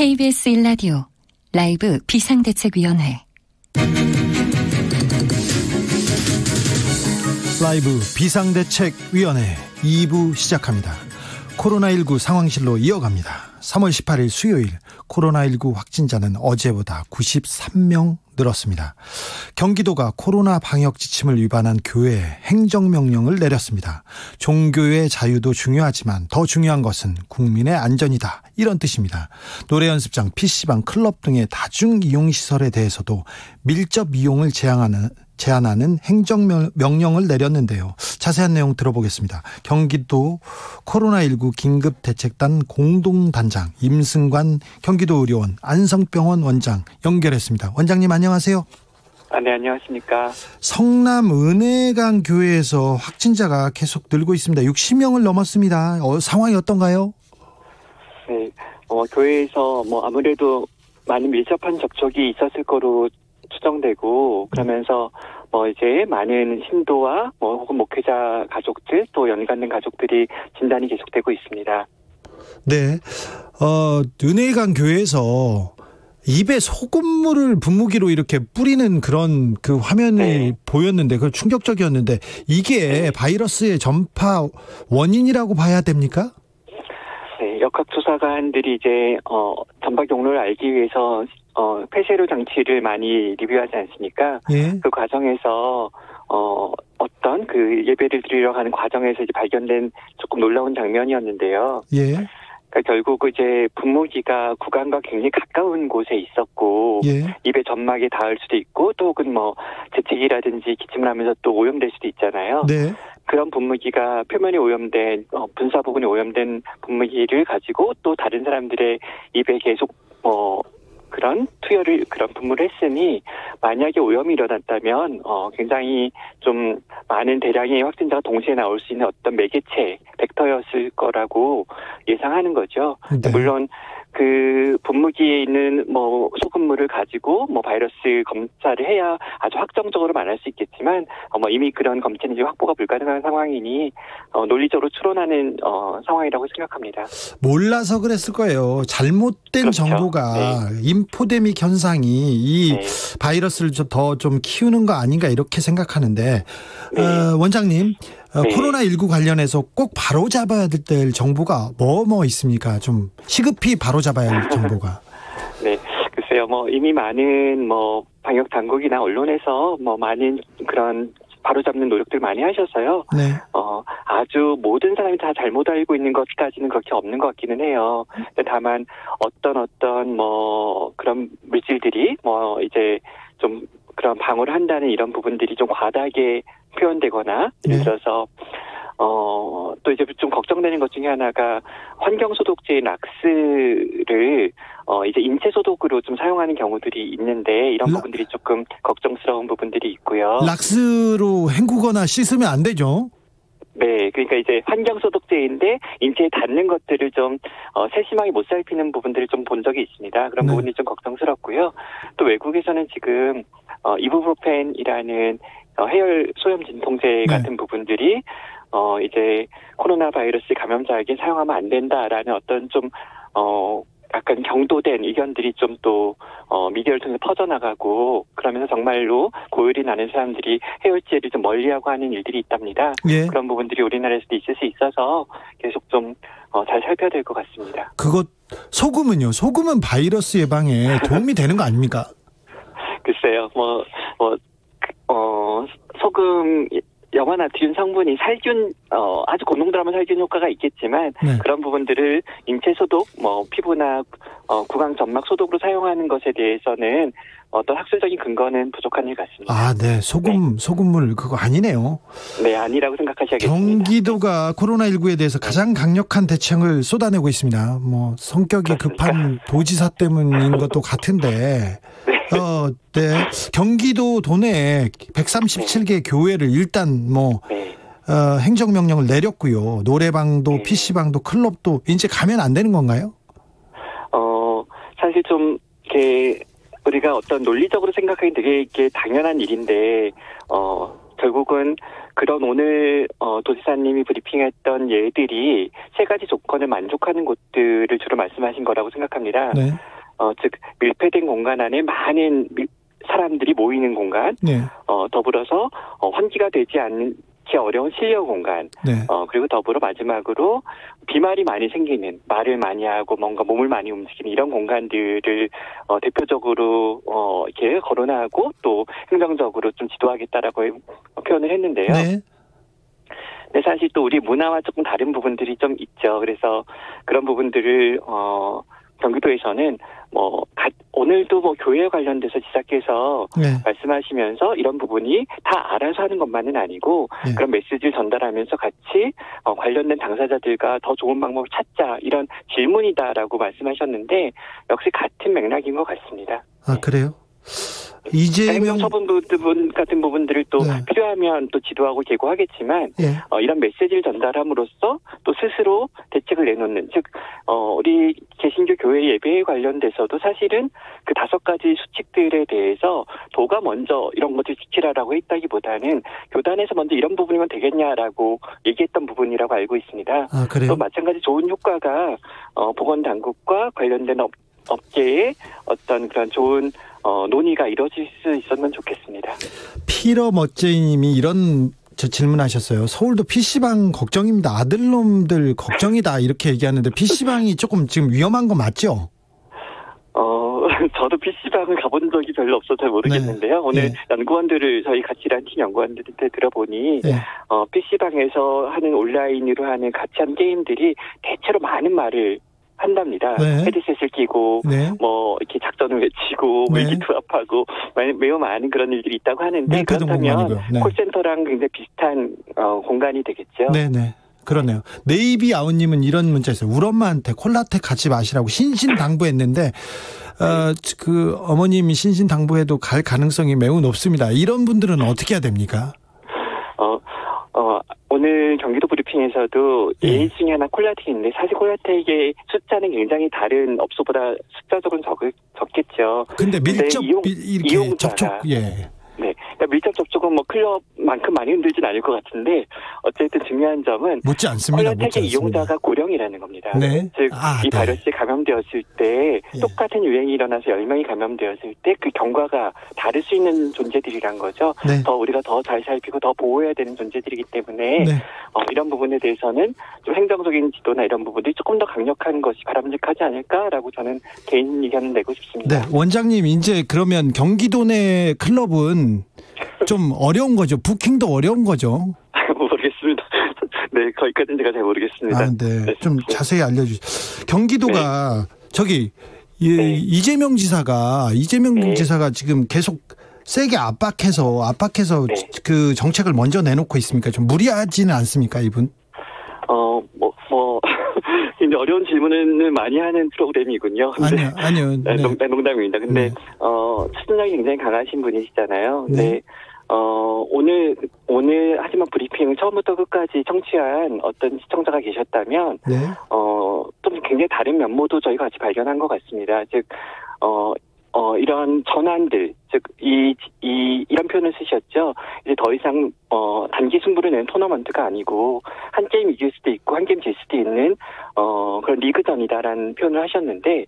KBS 1라디오 라이브 비상대책위원회 라이브 비상대책위원회 2부 시작합니다. 코로나19 상황실로 이어갑니다. 3월 18일 수요일 코로나19 확진자는 어제보다 93명 늘었습니다. 경기도가 코로나 방역 지침을 위반한 교회에 행정명령을 내렸습니다. 종교의 자유도 중요하지만 더 중요한 것은 국민의 안전이다, 이런 뜻입니다. 노래 연습장, PC방, 클럽 등의 다중이용시설에 대해서도 밀접 이용을 제한하는 행정명령을 내렸는데요. 자세한 내용 들어보겠습니다. 경기도 코로나19 긴급대책단 공동단장 임승관 경기도의료원 안성병원 원장 연결했습니다. 원장님 안녕하세요. 네, 안녕하십니까. 성남 은혜강 교회에서 확진자가 계속 늘고 있습니다. 60명을 넘었습니다. 상황이 어떤가요? 네, 교회에서 아무래도 많은 밀접한 접촉이 있었을 거로 추정되고, 그러면서 이제 많은 신도와 혹은 목회자 가족들, 또 연관된 가족들이 진단이 계속되고 있습니다. 네, 은혜강 교회에서 입에 소금물을 분무기로 이렇게 뿌리는 그런 그 화면이 보였는데, 그 충격적이었는데, 이게 바이러스의 전파 원인이라고 봐야 됩니까? 네, 역학조사관들이 이제 전파 경로를 알기 위해서 폐쇄로 장치를 많이 리뷰하지 않습니까? 예. 그 과정에서 어떤 그 예배를 드리러 가는 과정에서 이제 발견된 조금 놀라운 장면이었는데요. 예. 그러니까 결국 이제 분무기가 구강과 굉장히 가까운 곳에 있었고, 예. 입에 점막에 닿을 수도 있고, 또 혹은 재채기라든지 기침을 하면서 또 오염될 수도 있잖아요. 네. 그런 분무기가 표면이 오염된, 분사 부분이 오염된 분무기를 가지고 또 다른 사람들의 입에 계속 그런 분무를 했으니, 만약에 오염이 일어났다면 굉장히 좀 많은 대량의 확진자가 동시에 나올 수 있는 어떤 매개체, 벡터였을 거라고 예상하는 거죠. 네. 물론 그 분무기에 있는 소금물을 가지고 바이러스 검사를 해야 아주 확정적으로 말할 수 있겠지만, 이미 그런 검체는 이제 확보가 불가능한 상황이니 논리적으로 추론하는 상황이라고 생각합니다. 몰라서 그랬을 거예요. 잘못된 그렇죠. 정보가, 네. 인포데믹 현상이 이 네. 바이러스를 더 좀 키우는 거 아닌가, 이렇게 생각하는데, 네. 원장님, 네. 코로나19 관련해서 꼭 바로 잡아야 될 정보가 뭐 있습니까? 좀 시급히 바로 잡아야 할 정보가. 네, 글쎄요. 이미 많은 방역 당국이나 언론에서 많은 그런 바로 잡는 노력들 많이 하셔서요. 네. 아주 모든 사람이 다 잘못 알고 있는 것까지는 그렇게 없는 것 같기는 해요. 근데 다만 어떤 그런 물질들이 이제 좀 그런 방어를 한다는 이런 부분들이 좀 과다하게 표현되거나, 예를 들어서 또 이제 좀 걱정되는 것 중에 하나가 환경소독제인 락스를 이제 인체 소독으로 좀 사용하는 경우들이 있는데, 이런 부분들이 조금 걱정스러운 부분들이 있고요. 락스로 헹구거나 씻으면 안 되죠? 네, 그러니까 이제 환경소독제인데 인체에 닿는 것들을 좀 세심하게 못 살피는 부분들을 좀 본 적이 있습니다. 그런 네. 부분이 좀 걱정스럽고요. 또 외국에서는 지금 이부프로펜이라는 해열 소염 진통제 같은 부분들이 이제 코로나 바이러스 감염자에게 사용하면 안 된다라는 어떤 좀 약간 경도된 의견들이 좀 또 미디어를 통해서 퍼져나가고, 그러면서 정말로 고열이 나는 사람들이 해열제를 좀 멀리하고 하는 일들이 있답니다. 예. 그런 부분들이 우리나라에서도 있을 수 있어서 계속 좀 잘 살펴야 될 것 같습니다. 소금은요? 소금은 바이러스 예방에 도움이 되는 거 아닙니까? 글쎄요. 소금 염화나트륨 성분이 살균, 아주 고농도라면 살균 효과가 있겠지만, 네. 그런 부분들을 인체 소독, 피부나 구강 점막 소독으로 사용하는 것에 대해서는 어떤 학술적인 근거는 부족한 일 같습니다. 아, 네. 소금물 그거 아니네요. 네, 아니라고 생각하셔야겠습니다. 경기도가 코로나19에 대해서 가장 강력한 대책을 쏟아내고 있습니다. 성격이 그렇습니까? 급한 도지사 때문인 것도 같은데. 네. 네. 경기도 도내에 137개 교회를 일단 행정명령을 내렸고요. 노래방도, 네. PC방도, 클럽도 이제 가면 안 되는 건가요? 사실 좀 우리가 어떤 논리적으로 생각하기 되게 당연한 일인데, 결국은 그런 오늘 도지사님이 브리핑했던 예들이 세 가지 조건을 만족하는 곳들을 주로 말씀하신 거라고 생각합니다. 네. 즉 밀폐된 공간 안에 많은 사람들이 모이는 공간, 네. 더불어서 환기가 되지 않기 어려운 실내 공간, 네. 그리고 더불어 마지막으로 비말이 많이 생기는, 말을 많이 하고 뭔가 몸을 많이 움직이는 이런 공간들을 대표적으로 이렇게 거론하고 또 행정적으로 좀 지도하겠다라고 표현을 했는데요. 네. 근데 사실 또 우리 문화와 조금 다른 부분들이 좀 있죠. 그래서 그런 부분들을 경기도에서는 오늘도 교회에 관련돼서 지사께서 네. 말씀하시면서 이런 부분이 다 알아서 하는 것만은 아니고 네. 그런 메시지를 전달하면서 같이 관련된 당사자들과 더 좋은 방법을 찾자 이런 질문이다라고 말씀하셨는데 역시 같은 맥락인 것 같습니다. 아, 그래요? 이재명 처분 같은 부분들을 또 네. 필요하면 또 지도하고 계고하겠지만 네. 이런 메시지를 전달함으로써 또 스스로 대책을 내놓는 즉 우리 개신교 교회 예배에 관련돼서도 사실은 그 5가지 수칙들에 대해서 도가 먼저 이런 것을 지키라라고 했다기보다는 교단에서 먼저 이런 부분이면 되겠냐라고 얘기했던 부분이라고 알고 있습니다. 아, 그래요? 또 마찬가지 좋은 효과가 보건당국과 관련된 업계의 어떤 그런 좋은 논의가 이루어질 수 있었으면 좋겠습니다. 피러 멋쟁이님이 이런 질문하셨어요. 서울도 PC방 걱정입니다. 아들놈들 걱정이다 이렇게 얘기하는데 PC방이 조금 지금 위험한 거 맞죠? 저도 PC방을 가본 적이 별로 없어서 잘 모르겠는데요. 네. 오늘 네. 연구원들을 저희 같이 일한 팀 연구원들한테 들어보니 네. PC방에서 하는 온라인으로 하는 같이 한 게임들이 대체로 많은 말을 한답니다. 네. 헤드셋을 끼고 네. 이렇게 작전을 외치고 네. 의기투합하고 매우 많은 그런 일들이 있다고 하는데 그렇다면 네. 콜센터랑 굉장히 비슷한 공간이 되겠죠. 네네. 그러네요. 네이비 아웃님은 이런 문자였어요. 우리 엄마한테 콜라텍 같이 마시라고 신신당부했는데 그 어머님이 신신당부해도 갈 가능성이 매우 높습니다. 이런 분들은 어떻게 해야 됩니까? 오늘 경기도 브리핑에서도 예일 중에 하나 콜라텍인데 사실 콜라텍의 숫자는 굉장히 다른 업소보다 숫자적으로는 적겠죠. 근데 밀접 이렇게 접촉 네, 그러니까 밀접 접촉은 클럽만큼 많이 흔들진 않을 것 같은데 어쨌든 중요한 점은 묻지 않습니다. 콜라텍의 이용자가 고령이라는 겁니다. 네. 즉 이 바이러스에 감염되었을 때 똑같은 유행이 일어나서 10명이 감염되었을 때 그 경과가 다를 수 있는 존재들이란 거죠. 네. 더 우리가 더 잘 살피고 더 보호해야 되는 존재들이기 때문에 이런 부분에 대해서는 좀 행정적인 지도나 이런 부분들이 조금 더 강력한 것이 바람직하지 않을까라고 저는 개인 의견을 내고 싶습니다. 네, 원장님 이제 그러면 경기도 내 클럽은 좀 어려운 거죠. 부킹도 어려운 거죠. 모르겠습니다. 네, 거기까지는 제가 잘 모르겠습니다. 아, 네. 좀 자세히 알려주시죠. 경기도가 이재명 지사가 지금 계속 세게 압박해서 그 정책을 먼저 내놓고 있습니까? 좀 무리하지는 않습니까, 이분? 근데 어려운 질문을 많이 하는 프로그램이군요. 아니요. 네. 농담입니다. 근데 추진력이 굉장히 강하신 분이시잖아요. 근데 오늘 하지만 브리핑을 처음부터 끝까지 청취한 어떤 시청자가 계셨다면 좀 굉장히 다른 면모도 저희가 같이 발견한 것 같습니다. 즉 이런 전환들, 즉 이런 표현을 쓰셨죠. 이제 더 이상 단기 승부를 내는 토너먼트가 아니고 한 게임 이길 수도 있고 한 게임 질 수도 있는 그런 리그전이다라는 표현을 하셨는데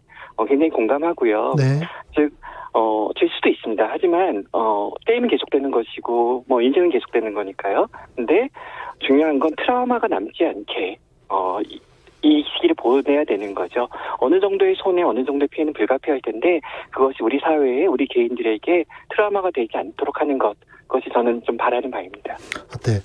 굉장히 공감하고요. 네. 즉 질 수도 있습니다. 하지만 게임은 계속되는 것이고 인생은 계속되는 거니까요. 근데 중요한 건 트라우마가 남지 않게 이 시기를 보내야 되는 거죠. 어느 정도의 손해, 어느 정도의 피해는 불가피할 텐데 그것이 우리 사회에 우리 개인들에게 트라우마가 되지 않도록 하는 그것이 저는 좀 바라는 바입니다. 네.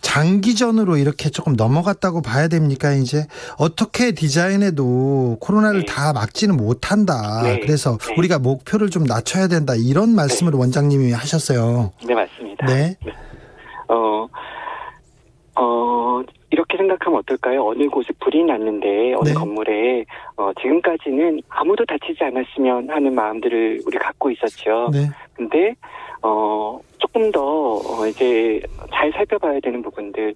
장기전으로 이렇게 조금 넘어갔다고 봐야 됩니까? 이제 어떻게 디자인해도 코로나를 다 막지는 못한다. 그래서 우리가 목표를 좀 낮춰야 된다. 이런 말씀을 원장님이 하셨어요. 네, 맞습니다. 네. 이렇게 생각하면 어떨까요? 어느 곳에 불이 났는데 어느 건물에 지금까지는 아무도 다치지 않았으면 하는 마음들을 우리 갖고 있었죠. 네. 근데 조금 더 이제 잘 살펴봐야 되는 부분들,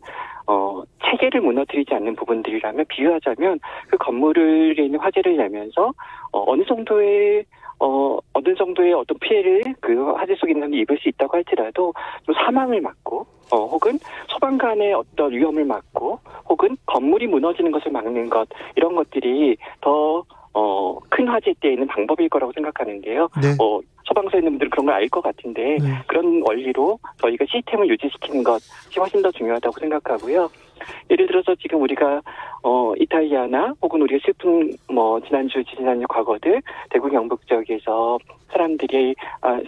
체계를 무너뜨리지 않는 부분들이라면 비유하자면 그 건물에 있는 화재를 내면서 어느 정도의 어느 정도의 어떤 피해를 그 화재 속에 있는 사람이 입을 수 있다고 할지라도 좀 사망을 막고 혹은 소방관의 어떤 위험을 막고 혹은 건물이 무너지는 것을 막는 것 이런 것들이 더 큰 화재 때에는 방법일 거라고 생각하는데요. 네. 소방서에 있는 분들은 그런 걸 알 것 같은데 네. 그런 원리로 저희가 시스템을 유지시키는 것이 훨씬 더 중요하다고 생각하고요. 예를 들어서 지금 우리가 이탈리아나 혹은 우리가 슬픈 지난주 과거들 대구 경북 지역에서 사람들이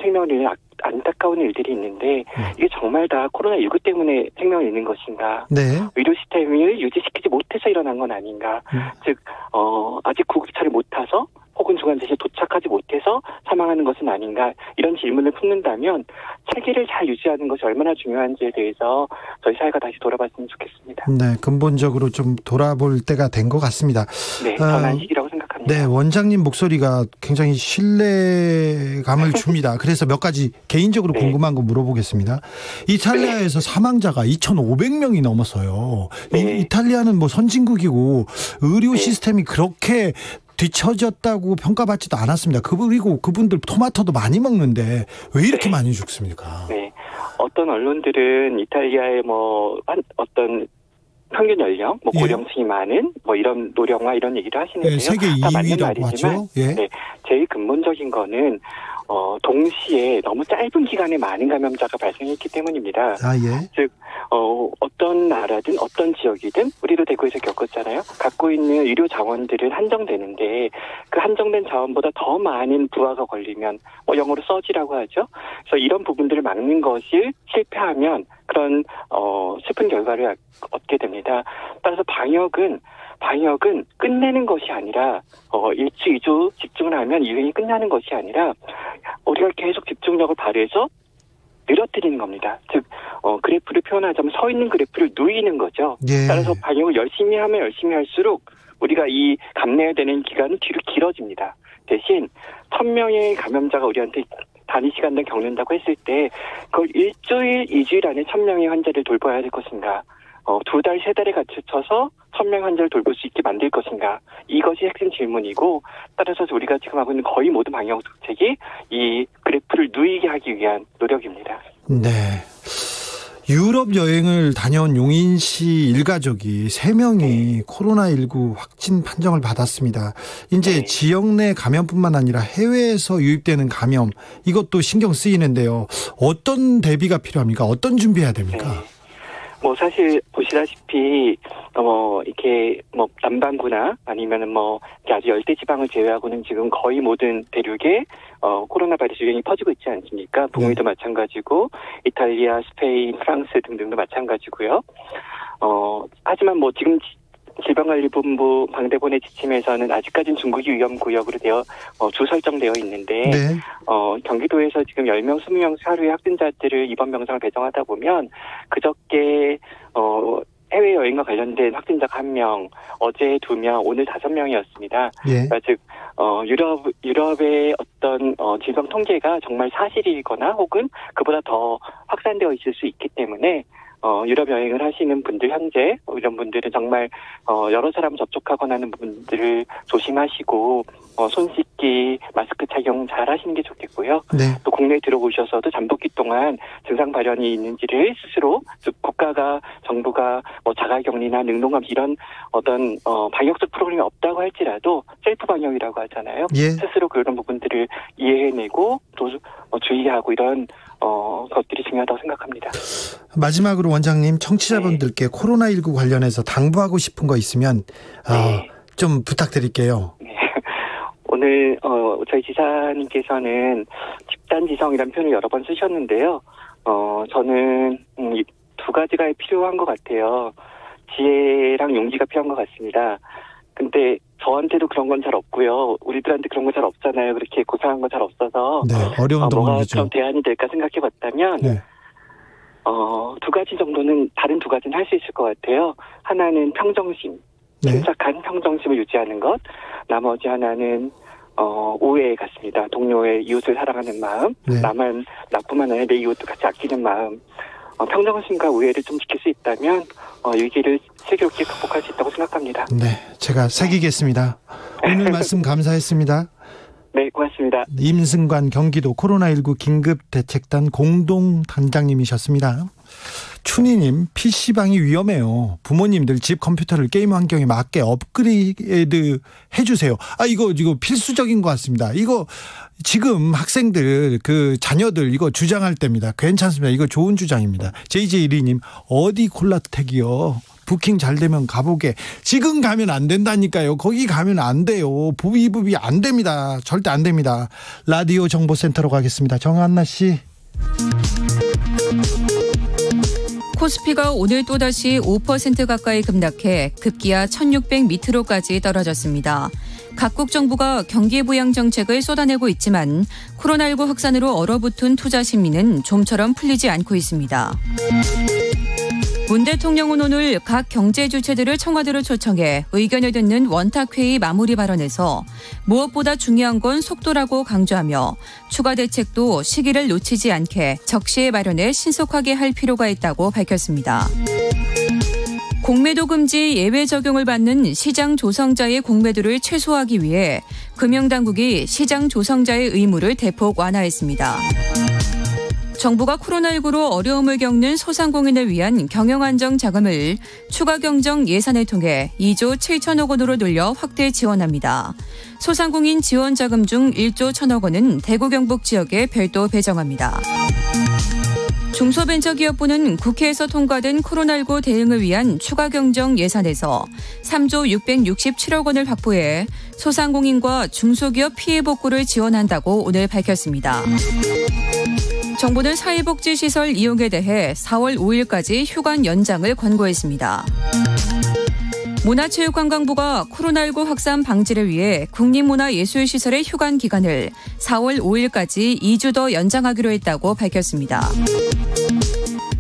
생명을 잃는 안타까운 일들이 있는데 이게 정말 다 코로나19 때문에 생명을 잃는 것인가? 네. 의료 시스템을 유지시키지 못해서 일어난 건 아닌가? 즉 아직 구급차를 못 타서 혹은 중환자실에 도착하지 못해서 사망하는 것은 아닌가 이런 질문을 품는다면 체계를 잘 유지하는 것이 얼마나 중요한지에 대해서 저희 사회가 다시 돌아봤으면 좋겠습니다. 네, 근본적으로 좀 돌아볼 때가 된 것 같습니다. 네, 전환 시기라고 생각합니다. 네, 원장님 목소리가 굉장히 신뢰감을 줍니다. 그래서 몇 가지 개인적으로 궁금한 거 물어보겠습니다. 이탈리아에서 사망자가 2,500명이 넘었어요. 네. 이탈리아는 뭐 선진국이고 의료 시스템이 그렇게 뒤처졌다고 평가받지도 않았습니다. 그리고 그분들 토마토도 많이 먹는데 왜 이렇게 많이 죽습니까? 네. 어떤 언론들은 이탈리아의 어떤 평균 연령, 고령층이 많은 이런 노령화 이런 얘기를 하시는데요. 네, 세계 2위라고 하죠. 예. 네, 제일 근본적인 거는 동시에 너무 짧은 기간에 많은 감염자가 발생했기 때문입니다. 예. 즉 어떤 나라든 어떤 지역이든 우리도 대구에서 겪었잖아요. 갖고 있는 의료 자원들은 한정되는데 그 한정된 자원보다 더 많은 부하가 걸리면 영어로 서지라고 하죠. 그래서 이런 부분들을 막는 것이 실패하면 그런 슬픈 결과를 얻게 됩니다. 따라서 방역은 끝내는 것이 아니라 1주, 2주 집중을 하면 유행이 끝나는 것이 아니라 우리가 계속 집중력을 발휘해서 늘어뜨리는 겁니다. 즉 그래프를 표현하자면 서 있는 그래프를 누이는 거죠. 예. 따라서 방역을 열심히 하면 열심히 할수록 우리가 이 감내해야 되는 기간은 뒤로 길어집니다. 대신 1,000명의 감염자가 우리한테 단위 시간당 겪는다고 했을 때 그걸 일주일, 2주일 안에 1,000명의 환자를 돌봐야 될 것인가? 2달, 3달에 갖춰서 1,000명 환자를 돌볼 수 있게 만들 것인가? 이것이 핵심 질문이고 따라서 우리가 지금 하고 있는 거의 모든 방역 정책이 이 그래프를 누이게 하기 위한 노력입니다. 네. 유럽 여행을 다녀온 용인 씨 일가족이 3명이 코로나19 확진 판정을 받았습니다. 이제 지역 내 감염뿐만 아니라 해외에서 유입되는 감염 이것도 신경 쓰이는데요. 어떤 대비가 필요합니까? 어떤 준비해야 됩니까? 사실 보시다시피 이렇게 남반구나 아니면은 아주 열대 지방을 제외하고는 지금 거의 모든 대륙에 코로나 바이러스 유행이 퍼지고 있지 않습니까? 북미도 마찬가지고 이탈리아, 스페인, 프랑스 등등도 마찬가지고요. 하지만 지금 질병관리본부 방대본의 지침에서는 아직까지는 중국이 위험구역으로 주설정되어 있는데 경기도에서 지금 10명, 20명 하루에 확진자들을 입원 병상을 배정하다 보면 그저께 해외여행과 관련된 확진자가 1명, 어제 2명, 오늘 5명이었습니다. 예. 그러니까 즉 유럽의 어떤 질병 통계가 정말 사실이거나 혹은 그보다 더 확산되어 있을 수 있기 때문에 유럽 여행을 하시는 분들 현재 이런 분들은 정말 여러 사람 접촉하거나 하는 분들을 조심하시고 손 씻기, 마스크 착용 잘 하시는 게 좋겠고요. 네. 또 국내에 들어오셔서도 잠복기 동안 증상 발현이 있는지를 스스로 즉 국가가 정부가 자가격리나 능동감 이런 어떤 방역적 프로그램이 없다고 할지라도 셀프 방역이라고 하잖아요. 예. 스스로 그런 부분들을 이해해내고 또 주의하고 이런 것들이 중요하다고 생각합니다. 마지막으로 원장님 청취자분들께 코로나19 관련해서 당부하고 싶은 거 있으면 좀 부탁드릴게요. 네. 오늘 저희 지사님께서는 집단지성이라는 표현을 여러 번 쓰셨는데요. 저는 두 가지가 필요한 것 같아요. 지혜랑 용기가 필요한 것 같습니다. 근데 저한테도 그런 건 잘 없고요. 우리들한테 그런 거 잘 없잖아요. 그렇게 고상한 거 잘 없어서 네, 어려운 뭐가 동물이죠. 좀 대안이 될까 생각해봤다면 두 가지 정도는 다른 두 가지는 할 수 있을 것 같아요. 하나는 평정심, 침착한 평정심을 유지하는 것. 나머지 하나는 우애 같습니다. 동료의 이웃을 사랑하는 마음, 나뿐만 아니라 내 이웃도 같이 아끼는 마음. 평정심과 우애를 좀 지킬 수 있다면 위기를 슬기롭게 극복할 수 있다고 생각합니다. 네, 제가 새기겠습니다. 오늘 말씀 감사했습니다. 네, 고맙습니다. 임승관 경기도 코로나19 긴급대책단 공동단장님이셨습니다. 춘희님, PC방이 위험해요. 부모님들 집 컴퓨터를 게임 환경에 맞게 업그레이드 해주세요. 이거 필수적인 것 같습니다. 이거 지금 학생들, 자녀들 이거 주장할 때입니다. 괜찮습니다. 이거 좋은 주장입니다. JJ122님, 어디 콜라텍이요? 부킹 잘 되면 가보게. 지금 가면 안 된다니까요. 거기 가면 안 돼요. 부비부비 안 됩니다. 절대 안 됩니다. 라디오 정보센터로 가겠습니다. 정한나 씨. 코스피가 오늘 또다시 5% 가까이 급락해 급기야 1600m로까지 떨어졌습니다. 각국 정부가 경기 부양 정책을 쏟아내고 있지만 코로나19 확산으로 얼어붙은 투자 심리는 좀처럼 풀리지 않고 있습니다. 문 대통령은 오늘 각 경제 주체들을 청와대로 초청해 의견을 듣는 원탁회의 마무리 발언에서 무엇보다 중요한 건 속도라고 강조하며 추가 대책도 시기를 놓치지 않게 적시에 마련해 신속하게 할 필요가 있다고 밝혔습니다. 공매도 금지 예외 적용을 받는 시장 조성자의 공매도를 최소화하기 위해 금융당국이 시장 조성자의 의무를 대폭 완화했습니다. 정부가 코로나19로 어려움을 겪는 소상공인을 위한 경영안정 자금을 추가 경정 예산을 통해 2조 7천억 원으로 늘려 확대 지원합니다. 소상공인 지원 자금 중 1조 1천억 원은 대구 경북 지역에 별도 배정합니다. 중소벤처기업부는 국회에서 통과된 코로나19 대응을 위한 추가 경정 예산에서 3조 667억 원을 확보해 소상공인과 중소기업 피해 복구를 지원한다고 오늘 밝혔습니다. 정부는 사회복지시설 이용에 대해 4월 5일까지 휴관 연장을 권고했습니다. 문화체육관광부가 코로나19 확산 방지를 위해 국립문화예술시설의 휴관 기간을 4월 5일까지 2주 더 연장하기로 했다고 밝혔습니다.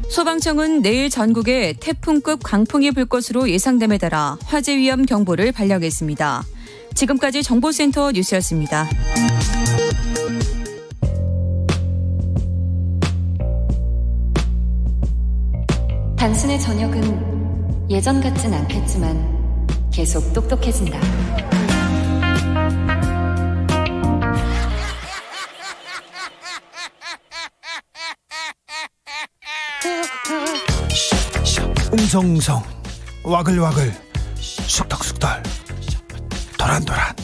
소방청은 내일 전국에 태풍급 강풍이 불 것으로 예상됨에 따라 화재 위험 경보를 발령했습니다. 지금까지 정보센터 뉴스였습니다. 당신의 저녁은 예전 같진 않겠지만 계속 똑똑해진다. 웅성웅성, 와글와글, 숙덕숙덕, 도란도란.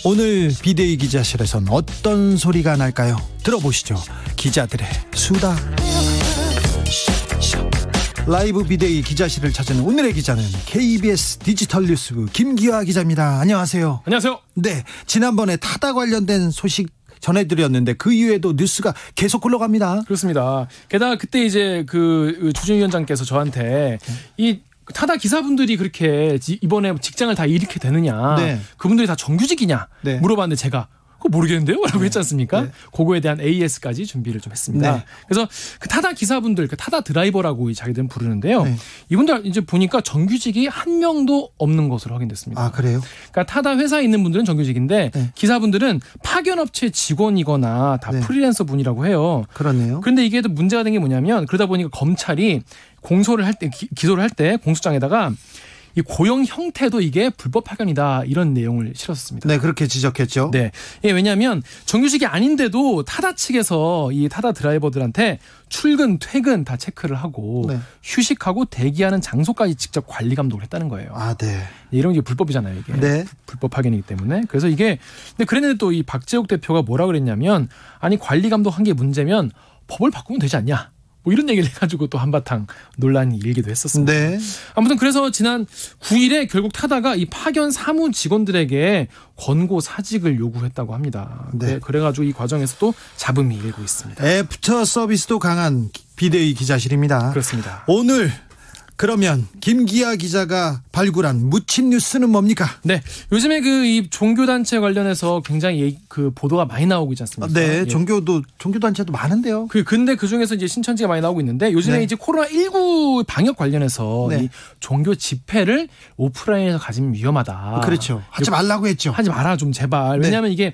오늘 비데이 기자실에선 어떤 소리가 날까요? 들어보시죠. 기자들의 수다. 라이브 비데이 기자실을 찾은 오늘의 기자는 KBS 디지털 뉴스부 김기화 기자입니다. 안녕하세요. 안녕하세요. 네, 지난번에 타다 관련된 소식 전해드렸는데 그 이후에도 뉴스가 계속 굴러갑니다. 그렇습니다. 게다가 그때 이제 그 주진위원장께서 저한테 이 타다 기사분들이 그렇게 이번에 직장을 다 잃게 되느냐, 네. 그분들이 다 정규직이냐, 네. 물어봤는데 제가 그거 모르겠는데요? 라고 했지 않습니까? 네. 그거에 대한 AS까지 준비를 좀 했습니다. 네. 그래서 그 타다 기사분들, 그 타다 드라이버라고 자기들은 부르는데요. 네. 이분들 이제 보니까 정규직이 한 명도 없는 것으로 확인됐습니다. 아, 그래요? 그러니까 타다 회사에 있는 분들은 정규직인데 네. 기사분들은 파견업체 직원이거나 다 네. 프리랜서 분이라고 해요. 그렇네요. 그런데 이게 또 문제가 된 게 뭐냐면 그러다 보니까 검찰이 공소를 할 때, 기소를 할 때 공소장에다가 이 고용 형태도 이게 불법 파견이다 이런 내용을 실었습니다. 네, 그렇게 지적했죠. 네, 왜냐하면 정규직이 아닌데도 타다 측에서 이 타다 드라이버들한테 출근, 퇴근 다 체크를 하고 네. 휴식하고 대기하는 장소까지 직접 관리 감독을 했다는 거예요. 아, 네. 이런 게 불법이잖아요, 이게. 네. 불법 파견이기 때문에. 그래서 이게 근데 그랬는데 또 이 박재욱 대표가 뭐라 그랬냐면 아니 관리 감독한 게 문제면 법을 바꾸면 되지 않냐. 뭐 이런 얘기를 해가지고 또 한바탕 논란이 일기도 했었습니다. 네. 아무튼 그래서 지난 9일에 결국 타다가 이 파견 사무 직원들에게 권고 사직을 요구했다고 합니다. 네. 그래가지고 이 과정에서 또 잡음이 일고 있습니다. 애프터 서비스도 강한 비데이 기자실입니다. 그렇습니다. 오늘 그러면 김기아 기자가 발굴한 묻힌 뉴스는 뭡니까? 네, 요즘에 그 이 종교 단체 관련해서 굉장히 그 보도가 많이 나오고 있지 않습니까? 네, 예. 종교 단체도 많은데요. 근데 그 중에서 이제 신천지가 많이 나오고 있는데 요즘에 네. 이제 코로나19 방역 관련해서 네. 이 종교 집회를 오프라인에서 가지면 위험하다. 그렇죠. 하지 말라고 했죠. 하지 마라 좀 제발. 네. 왜냐하면 이게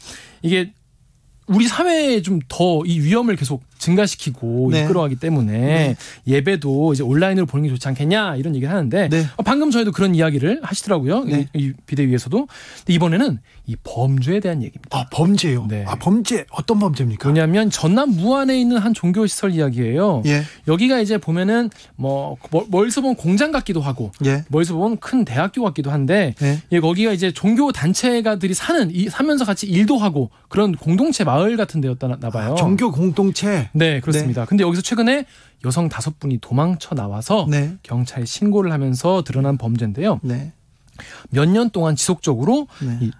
우리 사회에 좀 더 이 위험을 계속 증가시키고 네. 이끌어가기 때문에 네. 예배도 이제 온라인으로 보는 게 좋지 않겠냐 이런 얘기를 하는데 네. 방금 저희도 그런 이야기를 하시더라고요. 네. 이 비대위에서도. 근데 이번에는 이 범죄에 대한 얘기입니다. 아, 범죄요? 네. 아, 범죄 어떤 범죄입니까? 뭐냐면 전남 무안에 있는 한 종교시설 이야기예요. 예. 여기가 이제 보면은 뭐 멀리서 보면 공장 같기도 하고 예. 멀리서 보면 큰 대학교 같기도 한데 예. 거기가 이제 종교 단체가들이 사면서 같이 일도 하고 그런 공동체 마을 같은 데였나 봐요. 아, 종교 공동체? 네, 그렇습니다. 네. 근데 여기서 최근에 여성 5분이 도망쳐 나와서 네. 경찰에 신고를 하면서 드러난 범죄인데요. 네. 몇 년 동안 지속적으로 네. 이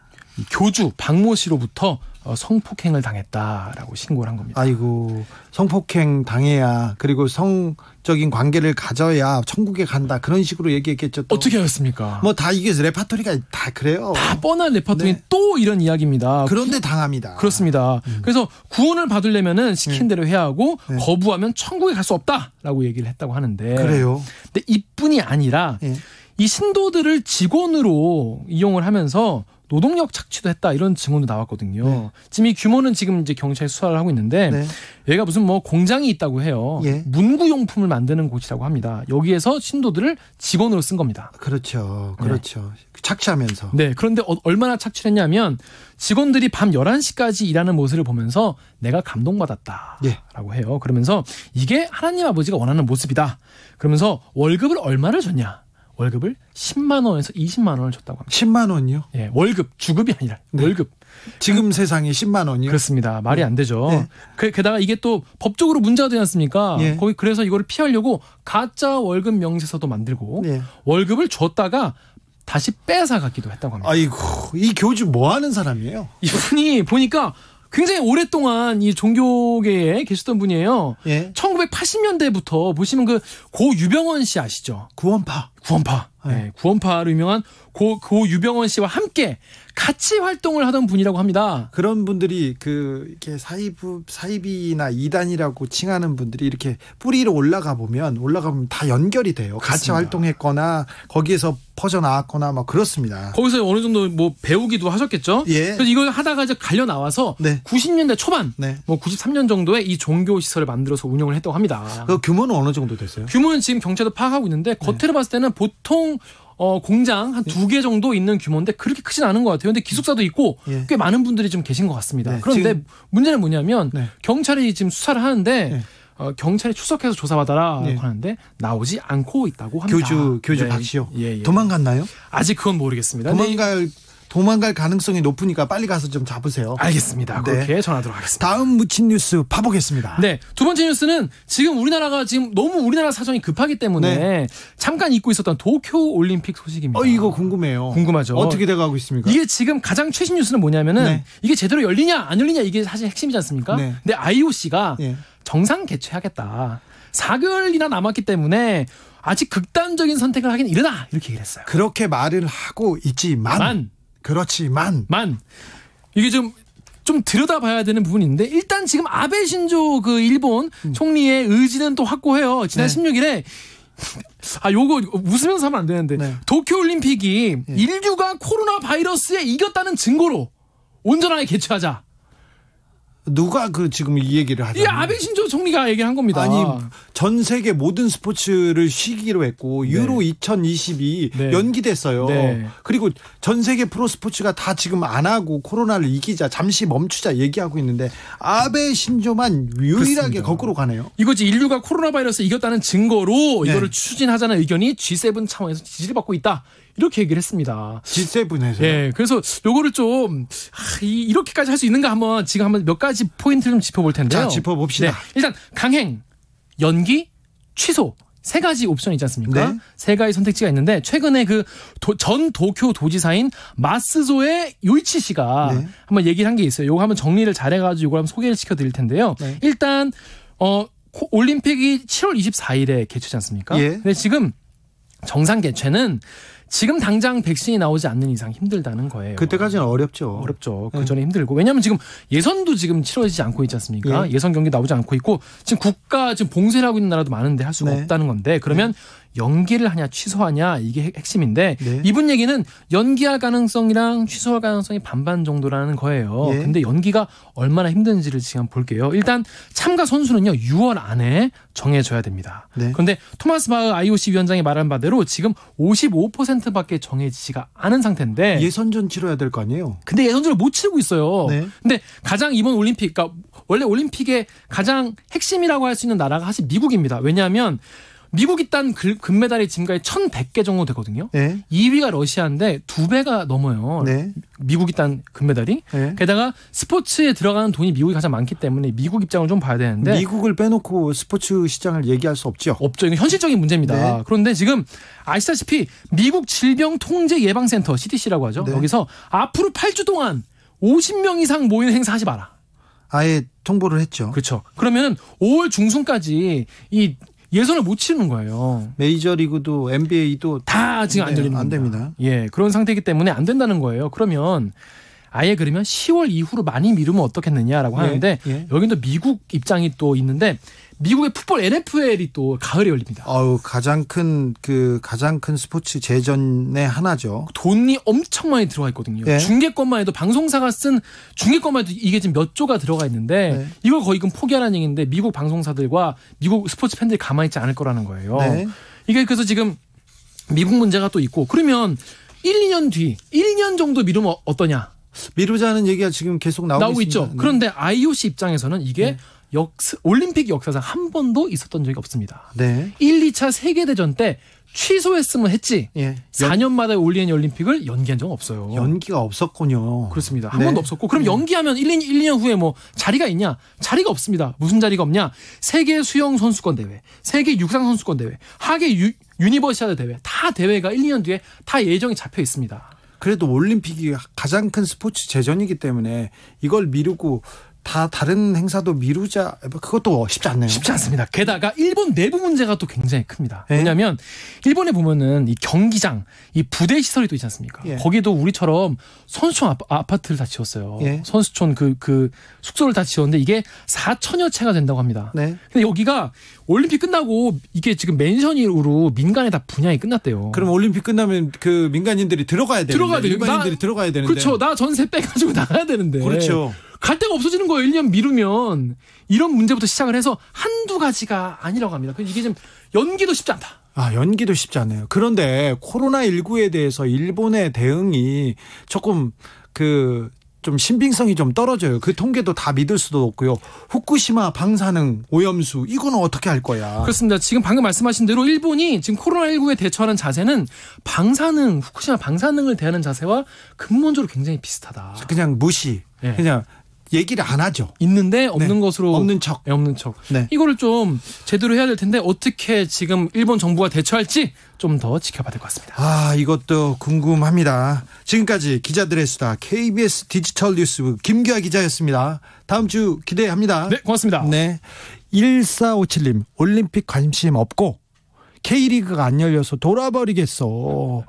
교주 박모 씨로부터 성폭행을 당했다라고 신고를 한 겁니다. 아이고, 성폭행 당해야 그리고 성적인 관계를 가져야 천국에 간다 그런 식으로 얘기했겠죠. 또. 어떻게 하셨습니까? 뭐 다 이게 레파토리가 다 그래요. 다 뻔한 레파토리 네. 또 이런 이야기입니다. 그런데 당합니다. 그렇습니다. 그래서 구원을 받으려면은 시킨 대로 해야 하고 네. 거부하면 천국에 갈 수 없다라고 얘기를 했다고 하는데. 그래요. 근데 이뿐이 아니라 네. 이 신도들을 직원으로 이용을 하면서 노동력 착취도 했다 이런 증언도 나왔거든요. 네. 지금 이 규모는 지금 이제 경찰이 수사를 하고 있는데 네. 얘가 무슨 뭐 공장이 있다고 해요. 예. 문구용품을 만드는 곳이라고 합니다. 여기에서 신도들을 직원으로 쓴 겁니다. 그렇죠. 그렇죠. 네. 착취하면서. 네. 그런데 얼마나 착취했냐면 직원들이 밤 11시까지 일하는 모습을 보면서 내가 감동받았다라고 예. 해요. 그러면서 이게 하나님 아버지가 원하는 모습이다. 그러면서 월급을 얼마를 줬냐. 월급을 10만 원에서 20만 원을 줬다고 합니다. 10만 원이요? 예, 월급, 주급이 아니라 네. 월급. 지금 세상에 10만 원이요? 그렇습니다. 말이 안 되죠. 네. 게다가 이게 또 법적으로 문제가 되지 않습니까? 네. 거기 그래서 이거를 피하려고 가짜 월급 명세서도 만들고 네. 월급을 줬다가 다시 뺏어가기도 했다고 합니다. 아이고, 이 교주 뭐 하는 사람이에요? 이분이 보니까 굉장히 오랫동안 이 종교계에 계셨던 분이에요. 예. 1980년대부터 보시면 그 고 유병원 씨 아시죠? 구원파. 네, 구원파로 유명한 고 유병원 씨와 함께 같이 활동을 하던 분이라고 합니다. 그런 분들이 이렇게 사이비나 이단이라고 칭하는 분들이 이렇게 뿌리로 올라가 보면 다 연결이 돼요. 그렇습니다. 같이 활동했거나 거기에서 퍼져 나왔거나 막 그렇습니다. 거기서 어느 정도 뭐 배우기도 하셨겠죠. 예. 그래서 이걸 하다가 이제 갈려 나와서 네. 90년대 초반, 네. 뭐 93년 정도에 이 종교 시설을 만들어서 운영을 했다고 합니다. 그 규모는 어느 정도 됐어요? 규모는 지금 경찰도 파악하고 있는데 겉으로 봤을 때는 보통 공장 한 2개 정도 있는 규모인데 그렇게 크진 않은 것 같아요. 근데 기숙사도 있고 예. 꽤 많은 분들이 좀 계신 것 같습니다. 네, 그런데 문제는 뭐냐면 네. 경찰이 지금 수사를 하는데 네. 경찰이 출석해서 조사받아라고 네. 하는데 나오지 않고 있다고 합니다. 교주 네. 박 씨요. 예. 도망갔나요? 아직 그건 모르겠습니다. 도망갈 가능성이 높으니까 빨리 가서 좀 잡으세요. 알겠습니다. 그렇게 네. 전하도록 하겠습니다. 다음 묻힌 뉴스 봐보겠습니다. 네, 두 번째 뉴스는 지금 우리나라가 지금 너무 우리나라 사정이 급하기 때문에 네. 잠깐 잊고 있었던 도쿄 올림픽 소식입니다. 이거 궁금해요. 궁금하죠. 어떻게 돼가고 있습니까? 이게 지금 가장 최신 뉴스는 뭐냐면은 네. 이게 제대로 열리냐 안 열리냐 이게 사실 핵심이지 않습니까? 네. 근데 IOC가 네. 정상 개최하겠다. 4개월이나 남았기 때문에 아직 극단적인 선택을 하기는 이르다 이렇게 얘기를 했어요. 그렇게 말을 하고 있지만 그렇지만 이게 좀 들여다봐야 되는 부분이 있는데 일단 지금 아베 신조 그 일본 총리의 의지는 또 확고해요. 지난 네. 16일에 요거 웃으면서 하면 안 되는데 네. 도쿄올림픽이 네. 인류가 코로나 바이러스에 이겼다는 증거로 온전하게 개최하자. 누가 지금 이 얘기를 하죠? 이 아베 신조 총리가 얘기한 겁니다. 아니 전 세계 모든 스포츠를 쉬기로 했고 네. 유로 2022 네. 연기됐어요. 네. 그리고 전 세계 프로 스포츠가 다 지금 안 하고 코로나를 이기자 잠시 멈추자 얘기하고 있는데 아베 신조만 유일하게 그렇습니다. 거꾸로 가네요. 이거지 인류가 코로나 바이러스 이겼다는 증거로 이거를 추진하자는 의견이 G7 차원에서 지지를 받고 있다. 이렇게 얘기를 했습니다. G7에서. 네, 그래서 요거를 좀 이렇게까지 할 수 있는가 한번 몇 가지 포인트를 좀 짚어볼 텐데요. 자, 짚어봅시다. 네, 일단 강행, 연기, 취소 3가지 옵션이 있지 않습니까? 네. 3가지 선택지가 있는데 최근에 전 도쿄 도지사인 마스조의 요이치 씨가 네. 한번 얘기를 한 게 있어요. 요거 한번 정리를 잘해가지고 요걸 한번 소개를 시켜드릴 텐데요. 네. 일단 올림픽이 7월 24일에 개최지 않습니까? 예. 근데 지금 정상 개최는 지금 당장 백신이 나오지 않는 이상 힘들다는 거예요. 그때까지는 어렵죠. 그 전에 힘들고. 왜냐하면 지금 예선도 지금 치러지지 않고 있지 않습니까? 예. 예선 경기 나오지 않고 있고 지금 국가 지금 봉쇄를 하고 있는 나라도 많은데 할 수가 없다는 건데 그러면 연기를 하냐 취소하냐 이게 핵심인데 네. 이분 얘기는 연기할 가능성이랑 취소할 가능성이 반반 정도라는 거예요. 네. 근데 연기가 얼마나 힘든지를 지금 한번 볼게요. 일단 참가 선수는요 6월 안에 정해져야 됩니다. 네. 그런데 토마스 바흐 IOC 위원장이 말한 바대로 지금 55%밖에 정해지지가 않은 상태인데 예선전 치러야 될 거 아니에요? 근데 예선전을 못 치르고 있어요. 네. 근데 가장 이번 올림픽, 그러니까 원래 올림픽의 가장 핵심이라고 할 수 있는 나라가 사실 미국입니다. 왜냐하면 미국이 딴 금메달이 지금까지 1,100개 정도 되거든요. 네. 2위가 러시아인데 2배가 넘어요. 네. 미국이 딴 금메달이. 네. 게다가 스포츠에 들어가는 돈이 미국이 가장 많기 때문에 미국 입장을 좀 봐야 되는데. 미국을 빼놓고 스포츠 시장을 얘기할 수 없죠. 없죠. 이건 현실적인 문제입니다. 네. 그런데 지금 아시다시피 미국 질병통제예방센터 CDC라고 하죠. 네. 여기서 앞으로 8주 동안 50명 이상 모이는 행사하지 마라. 아예 통보를 했죠. 그렇죠. 그러면 5월 중순까지 이 예선을 못 치르는 거예요. 메이저리그도 NBA도 다 지금 안 열리는 안 됩니다. 예, 그런 상태이기 때문에 안 된다는 거예요. 그러면 아예 그러면 10월 이후로 많이 미루면 어떻겠느냐라고 하는데 여긴 또 미국 입장이 또 있는데 미국의 풋볼 NFL이 또 가을에 열립니다. 가장 큰 스포츠 재전의 하나죠. 돈이 엄청 많이 들어가 있거든요. 예. 중계권만 해도 방송사가 쓴 중계권만 해도 이게 지금 몇 조가 들어가 있는데 이걸 거의 그럼 포기하라는 얘기인데 미국 방송사들과 미국 스포츠 팬들이 가만히 있지 않을 거라는 거예요. 네. 이게 그래서 지금 미국 문제가 또 있고 그러면 1, 2년 뒤 1년 정도 미루면 어떠냐? 미루자는 얘기가 지금 계속 나오고 있죠. 네. 그런데 IOC 입장에서는 이게 올림픽 역사상 한 번도 있었던 적이 없습니다. 네. 1, 2차 세계대전 때 취소했으면 했지. 예. 4년마다 올리는 올림픽을 연기한 적은 없어요. 연기가 없었군요. 그렇습니다. 한 번도 없었고. 그럼 연기하면 1, 2년 후에 뭐 자리가 있냐? 자리가 없습니다. 무슨 자리가 없냐? 세계 수영 선수권 대회, 세계 육상 선수권 대회, 하계 유니버시아드 대회 다 대회가 1, 2년 뒤에 다 예정이 잡혀 있습니다. 그래도 올림픽이 가장 큰 스포츠 재전이기 때문에 이걸 미루고 다 다른 행사도 미루자 그것도 쉽지 않네요. 쉽지 않습니다. 게다가 일본 내부 문제가 또 굉장히 큽니다. 왜냐하면 일본에 보면은 이 경기장, 이 부대 시설이 또 있지 않습니까? 예. 거기도 우리처럼 선수촌 아파트를 다 지었어요. 예. 선수촌 그 숙소를 다 지었는데 이게 4천여 채가 된다고 합니다. 네. 근데 여기가 올림픽 끝나고 이게 지금 맨션으로 민간에 다 분양이 끝났대요. 그럼 올림픽 끝나면 그 민간인들이 들어가야 되는데. 일반인들이 들어가야 되는데. 그렇죠. 나 전세 빼가지고 나가야 되는데. 그렇죠. 갈 데가 없어지는 거예요. 1년 미루면. 이런 문제부터 시작을 해서 한두 가지가 아니라고 합니다. 이게 좀 연기도 쉽지 않다. 연기도 쉽지 않네요. 그런데 코로나19에 대해서 일본의 대응이 조금 좀 신빙성이 좀 떨어져요. 그 통계도 다 믿을 수도 없고요. 후쿠시마 방사능 오염수 이거는 어떻게 할 거야? 그렇습니다. 지금 방금 말씀하신 대로 일본이 지금 코로나19에 대처하는 자세는 후쿠시마 방사능을 대하는 자세와 근본적으로 굉장히 비슷하다. 그냥 무시. 네. 그냥 얘기를 안 하죠. 있는데 없는 것으로 없는 척. 없는 척. 네. 이거를 좀 제대로 해야 될 텐데 어떻게 지금 일본 정부가 대처할지 좀 더 지켜봐야 될 것 같습니다. 이것도 궁금합니다. 지금까지 기자들의 수다 KBS 디지털 뉴스 김규하 기자였습니다. 다음 주 기대합니다. 네, 고맙습니다. 네. 1457님 올림픽 관심 없고 K리그가 안 열려서 돌아버리겠어.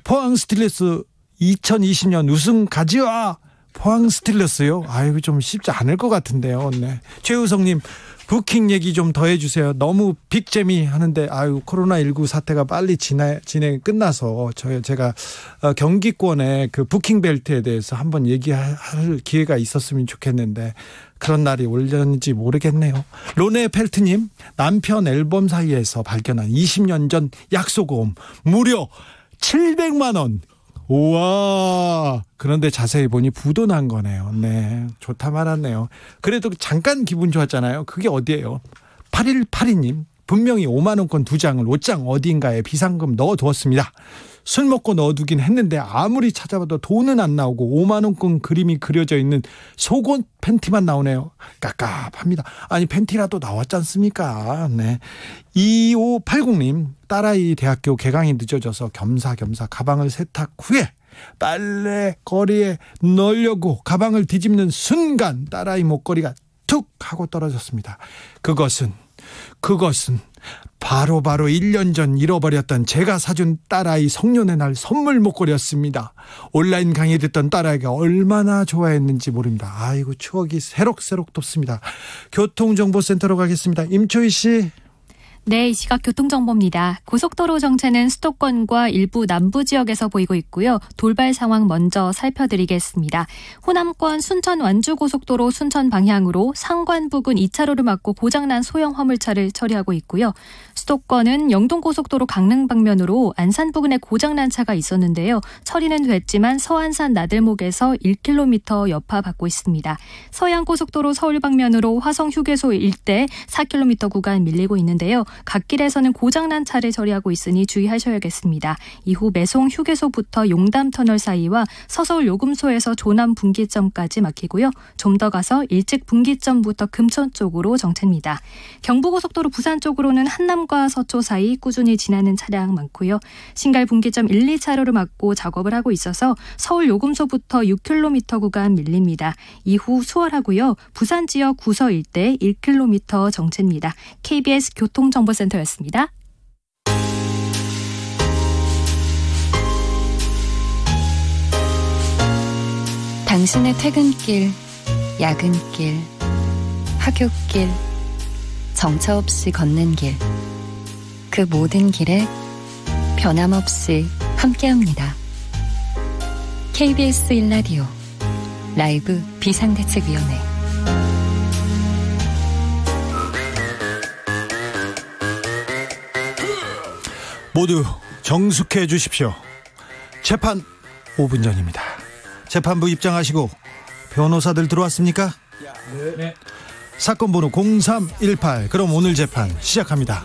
포항 스틸러스 2020년 우승 가져와. 포항 스틸러스요? 좀 쉽지 않을 것 같은데요. 네. 최우성님 부킹 얘기 좀 더 해주세요. 너무 빅재미 하는데 코로나19 사태가 빨리 끝나서 제가 경기권의 그 부킹 벨트에 대해서 한번 얘기할 기회가 있었으면 좋겠는데 그런 날이 올렸는지 모르겠네요. 로네 펠트님 남편 앨범 사이에서 발견한 20년 전 약소금 무려 700만 원. 우와. 그런데 자세히 보니 부도 난 거네요. 네. 좋다 말았네요. 그래도 잠깐 기분 좋았잖아요. 그게 어디예요? 8182님. 분명히 5만원권 2장을 옷장 어딘가에 비상금 넣어두었습니다. 술 먹고 넣어두긴 했는데 아무리 찾아봐도 돈은 안 나오고 5만원권 그림이 그려져 있는 속옷 팬티만 나오네요. 깝깝합니다. 팬티라도 나왔지 않습니까? 네. 2580님 딸아이 대학교 개강이 늦어져서 겸사겸사 가방을 세탁 후에 빨래 거리에 넣으려고 가방을 뒤집는 순간 딸아이 목걸이가 툭 하고 떨어졌습니다. 그것은 바로 1년 전 잃어버렸던 제가 사준 딸아이 성년의 날 선물 목걸이였습니다. 온라인 강의 듣던 딸아이가 얼마나 좋아했는지 모릅니다. 추억이 새록새록 돋습니다. 교통정보센터로 가겠습니다. 임초희 씨. 네, 이 시각 교통정보입니다. 고속도로 정체는 수도권과 일부 남부 지역에서 보이고 있고요. 돌발 상황 먼저 살펴드리겠습니다. 호남권 순천 완주고속도로 순천 방향으로 상관 부근 2차로를 막고 고장난 소형 화물차를 처리하고 있고요. 수도권은 영동고속도로 강릉 방면으로 안산 부근에 고장난 차가 있었는데요. 처리는 됐지만 서안산 나들목에서 1km 여파 받고 있습니다. 서해안고속도로 서울 방면으로 화성휴게소 일대 4km 구간 밀리고 있는데요. 갓길에서는 고장난 차를 처리하고 있으니 주의하셔야겠습니다. 이후 매송 휴게소부터 용담터널 사이와 서서울 요금소에서 조남 분기점까지 막히고요. 좀 더 가서 일찍 분기점부터 금천 쪽으로 정체입니다. 경부고속도로 부산 쪽으로는 한남과 서초 사이 꾸준히 지나는 차량 많고요. 신갈 분기점 1, 2차로를 막고 작업을 하고 있어서 서울 요금소부터 6km 구간 밀립니다. 이후 수월하고요. 부산 지역 구서 일대 1km 정체입니다. KBS 교통정보센터였습니다. 당신의 퇴근길, 야근길, 학교길, 정처 없이 걷는 길, 그 모든 길에 변함없이 함께합니다. KBS 1라디오 라이브 비상대책위원회. 모두 정숙해 주십시오. 재판 5분 전입니다. 재판부 입장하시고 변호사들 들어왔습니까? 네. 사건 번호 0318. 그럼 오늘 재판 시작합니다.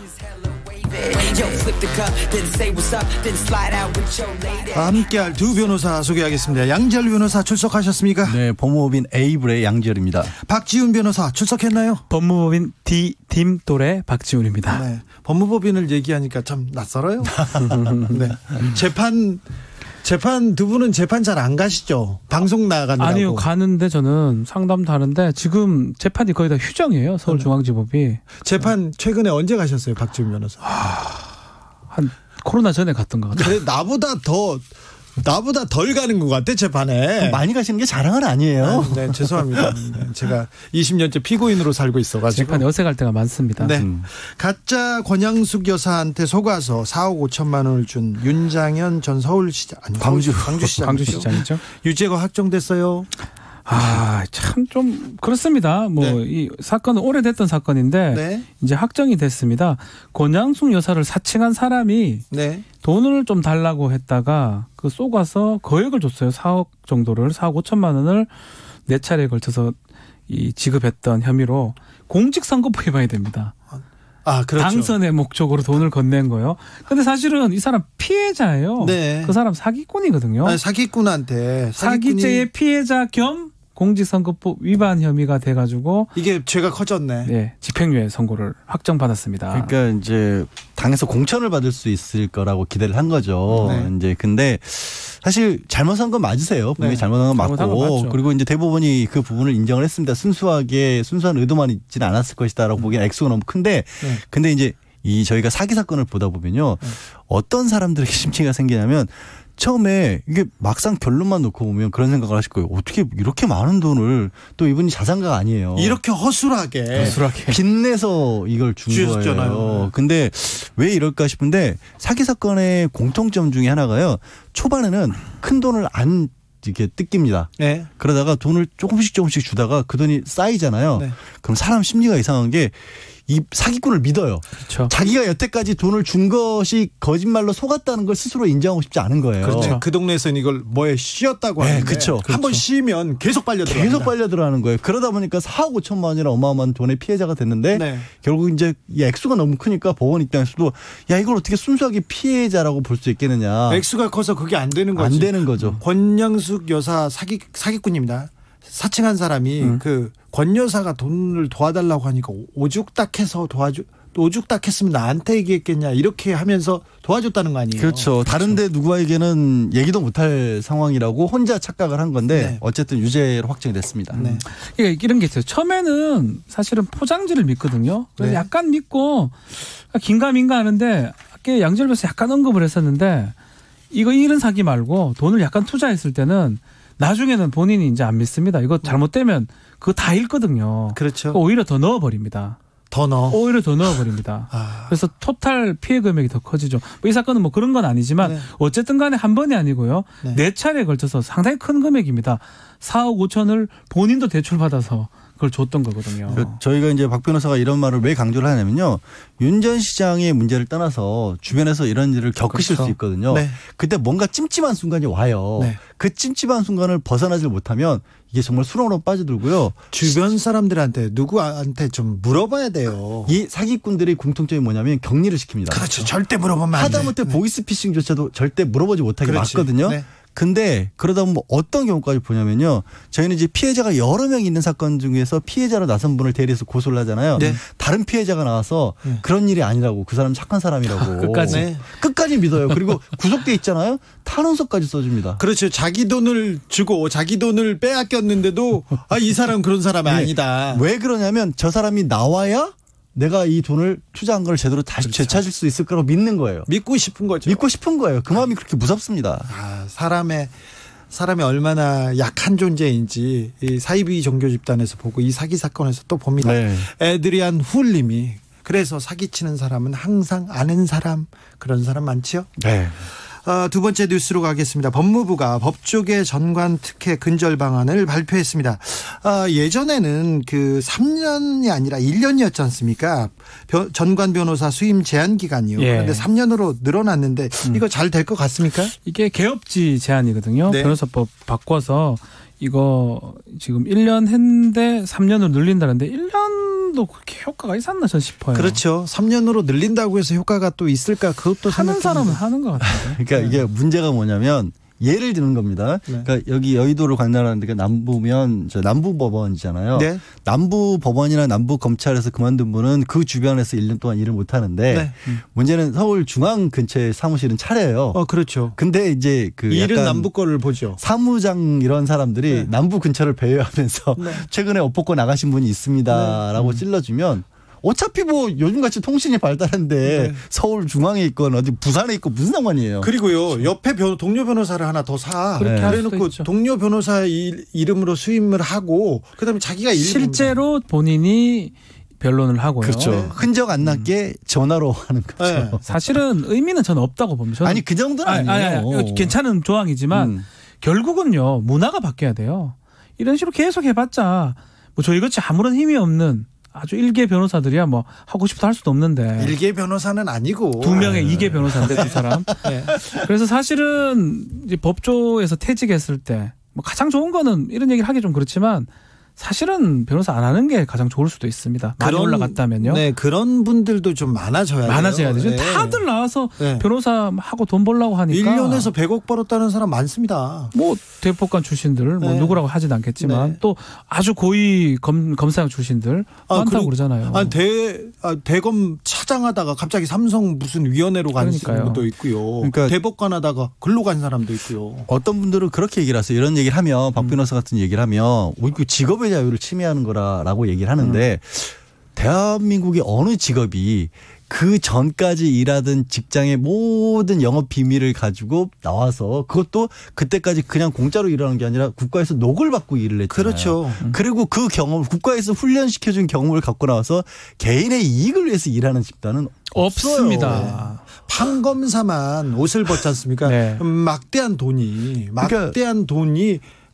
함께할 두 변호사 소개하겠습니다. 양지열 변호사 출석하셨습니까? 네, 법무법인 A블의 양지열입니다. 박지훈 변호사 출석했나요? 법무법인 D팀돌의 박지훈입니다. 네, 법무법인을 얘기하니까 참 낯설어요. 네. 재판 두 분은 재판 잘 안 가시죠? 방송 나가느라고. 아니요, 가는데 저는 상담도 하는데 지금 재판이 거의 다 휴정이에요. 서울중앙지법이. 재판 최근에 언제 가셨어요, 박지훈 변호사? 한 코로나 전에 갔던 것 같아요. 그래, 나보다 덜 가는 것 같아, 재판에. 많이 가시는 게 자랑은 아니에요. 네, 죄송합니다. 네, 제가 20년째 피고인으로 살고 있어가지고. 재판에 어색할 때가 많습니다. 네. 가짜 권양숙 여사한테 속아서 4억 5천만 원을 준 윤장현 전 서울시장, 아니, 광주시장이죠. 유죄가 확정됐어요. 참 좀 그렇습니다. 네. 이 사건은 오래됐던 사건인데 네. 이제 확정이 됐습니다. 권양숙 여사를 사칭한 사람이 네. 돈을 좀 달라고 했다가 그 속아서 거액을 줬어요. 4억 정도를, 4억 5천만 원을 4차례에 걸쳐서 지급했던 혐의로 공직선거법 위반이 됩니다. 그렇죠. 당선의 목적으로 돈을 건넨 거예요. 근데 사실은 이 사람 피해자예요. 네. 그 사람 사기꾼이거든요. 사기꾼한테 사기죄의 피해자 겸 공직선거법 위반 혐의가 돼가지고 이게 죄가 커졌네. 네, 집행유예 선고를 확정받았습니다. 그러니까 이제 당에서 공천을 받을 수 있을 거라고 기대를 한 거죠. 네. 이제 근데 사실 잘못한 건 맞으세요. 분명히 네. 잘못한 건 맞고, 그리고 이제 대법원이 그 부분을 인정을 했습니다. 순수한 의도만 있지는 않았을 것이다라고 보기엔 액수가 너무 큰데, 근데 이제 저희가 사기 사건을 보다 보면요, 어떤 사람들에게 심취가 생기냐면. 처음에 이게 막상 결론만 놓고 보면 그런 생각을 하실 거예요. 어떻게 이렇게 많은 돈을, 또 이분이 자산가가 아니에요. 이렇게 허술하게 빚내서 이걸 준 거예요. 근데 왜 이럴까 싶은데 사기 사건의 공통점 중에 하나가요. 초반에는 큰 돈을 안 이렇게 뜯깁니다. 네. 그러다가 돈을 조금씩 주다가 그 돈이 쌓이잖아요. 네. 그럼 사람 심리가 이상한 게 이 사기꾼을 믿어요. 그렇죠. 자기가 여태까지 돈을 준 것이 거짓말로 속았다는 걸 스스로 인정하고 싶지 않은 거예요. 그렇죠. 그 동네에서는 이걸 뭐에 씌었다고 하는데 그렇죠. 한번 씌면 계속 빨려들어가는 거예요. 그러다 보니까 4억 5천만 원이나 어마어마한 돈의 피해자가 됐는데 결국 이제 이 액수가 너무 크니까 법원 입장에서도 야, 이걸 어떻게 순수하게 피해자라고 볼 수 있겠느냐. 액수가 커서 그게 안 되는 거지. 안 되는 거죠. 권양숙 여사 사기꾼입니다. 사칭한 사람이 그 권 여사가 돈을 도와달라고 하니까 오죽딱해서 오죽딱했으면 나한테 얘기했겠냐 이렇게 하면서 도와줬다는 거 아니에요. 그렇죠. 다른데 누구에게는 얘기도 못할 상황이라고 혼자 착각을 한 건데 어쨌든 유죄로 확정이 됐습니다. 그러니까 이런 게 있어요. 처음에는 사실은 포장지를 믿거든요. 그래서 약간 믿고 긴가민가 하는데 아까 양지열 변호사 약간 언급을 했었는데 이런 사기 말고 돈을 약간 투자했을 때는 나중에는 본인이 이제 안 믿습니다. 이거 잘못되면 그거 다 잃거든요. 그렇죠. 오히려 더 넣어버립니다. 오히려 더 넣어버립니다. 그래서 토탈 피해 금액이 더 커지죠. 이 사건은 뭐 그런 건 아니지만 네. 어쨌든 간에 한 번이 아니고요. 네 차례에 걸쳐서 상당히 큰 금액입니다. 4억 5천을 본인도 대출받아서 그걸 줬던 거거든요. 저희가 이제 박 변호사가 이런 말을 왜 강조를 하냐면요. 윤 전 시장의 문제를 떠나서 주변에서 이런 일을 겪으실 수 있거든요. 네. 그때 뭔가 찜찜한 순간이 와요. 네. 그 찜찜한 순간을 벗어나질 못하면 이게 정말 수렁으로 빠져들고요. 주변 사람들한테 누구한테 좀 물어봐야 돼요. 이 사기꾼들의 공통점이 뭐냐면 격리를 시킵니다. 그렇죠. 절대 물어보면 안 돼. 하다못해 보이스피싱조차도 절대 물어보지 못하게 막거든요. 네. 근데 그러다 보면 어떤 경우까지 보냐면요. 저희는 이제 피해자가 여러 명 있는 사건 중에서 피해자로 나선 분을 대리해서 고소를 하잖아요. 네. 다른 피해자가 나와서 그런 일이 아니라고 그 사람 착한 사람이라고. 끝까지 믿어요. 그리고 구속돼 있잖아요. 탄원서까지 써줍니다. 그렇죠. 자기 돈을 주고 자기 돈을 빼앗겼는데도 이 사람 그런 사람이 아니다. 왜 그러냐면 저 사람이 나와야 내가 이 돈을 투자한 걸 제대로 다시 되찾을 수 있을 거라고 믿는 거예요. 믿고 싶은 거죠. 믿고 싶은 거예요. 그 마음이 그렇게 무섭습니다. 사람이 얼마나 약한 존재인지 이 사이비 종교 집단에서 보고 이 사기 사건에서 또 봅니다. 네. 에드리안 훌님이 그래서 사기치는 사람은 항상 아는 사람 그런 사람 많지요? 네. 두 번째 뉴스로 가겠습니다. 법무부가 법조계 전관 특혜 근절 방안을 발표했습니다. 예전에는 그 3년이 아니라 1년이었지 않습니까? 전관 변호사 수임 제한 기간이요. 예. 그런데 3년으로 늘어났는데 이거 잘 될 것 같습니까? 이게 개업지 제한이거든요. 네. 변호사법 바꿔서 이거 지금 1년 했는데 3년으로 늘린다는데 1년도 그렇게 효과가 있었나 전 싶어요. 그렇죠. 3년으로 늘린다고 해서 효과가 또 있을까 그것도 하는 사람은 하는 것 같아요. 그러니까 네. 이게 문제가 뭐냐면 예를 드는 겁니다. 네. 그러니까 여기 여의도를 관할하는 데가 남부면 남부법원이잖아요. 네. 남부법원이나 남부검찰에서 그만둔 분은 그 주변에서 1년 동안 일을 못 하는데 네. 문제는 서울 중앙 근처에 사무실은 차려요. 그렇죠. 근데 이제 그 일은 남부 거를 보죠. 사무장 이런 사람들이 네. 남부 근처를 배회하면서 네. 최근에 옷 벗고 나가신 분이 있습니다라고 찔러주면 어차피 뭐 요즘같이 통신이 발달한데 네. 서울 중앙에 있건 어디 부산에 있건 무슨 상관이에요. 그리고요 옆에 동료 변호사를 하나 더 사. 그래놓고 동료 변호사 이름으로 수임을 하고 그다음에 자기가 실제로 본인이 변론을 하고요. 그렇죠. 네. 흔적 안 났게 전화로 하는 거죠. 네. 사실은 의미는 저는 없다고 봅니다. 아니 그 정도는 아니에요. 괜찮은 조항이지만 결국은요 문화가 바뀌어야 돼요. 이런 식으로 계속 해봤자 뭐 저희같이 아무런 힘이 없는 아주 일개 변호사들이야 뭐 하고 싶다 할 수도 없는데. 일개 변호사는 아니고. 2명의 2개 변호사인데 두 사람. 네. 그래서 사실은 이제 법조에서 퇴직했을 때 뭐 가장 좋은 거는 이런 얘기를 하기 좀 그렇지만 사실은 변호사 안 하는 게 가장 좋을 수도 있습니다. 많이 올라갔다면요. 네, 그런 분들도 좀 많아져야 되죠. 네. 다들 나와서 네. 변호사 하고 돈 벌려고 하니까 1년에서 100억 벌었다는 사람 많습니다. 뭐 대법관 출신들 뭐 누구라고 하진 않겠지만 네. 또 아주 고위 검사장 출신들 많다고 그러잖아요. 대검 차장하다가 갑자기 삼성 무슨 위원회로 간 사람도 있고요. 그러니까 대법관 하다가 글로 간 사람도 있고요. 어떤 분들은 그렇게 얘기를 하세요. 이런 얘기를 하면 박 변호사 같은 얘기를 하면 직업의 자유를 침해하는 거라고 얘기를 하는데 대한민국의 어느 직업이 그 전까지 일하던 직장의 모든 영업 비밀을 가지고 나와서 그것도 그때까지 그냥 공짜로 일하는 게 아니라 국가에서 녹을 받고 일을 했잖아요. 그렇죠. 그리고 그 경험 국가에서 훈련시켜준 경험을 갖고 나와서 개인의 이익을 위해서 일하는 집단은 없습니다. 네. 판검사만 옷을 벗지 않습니까? 네. 막대한 돈이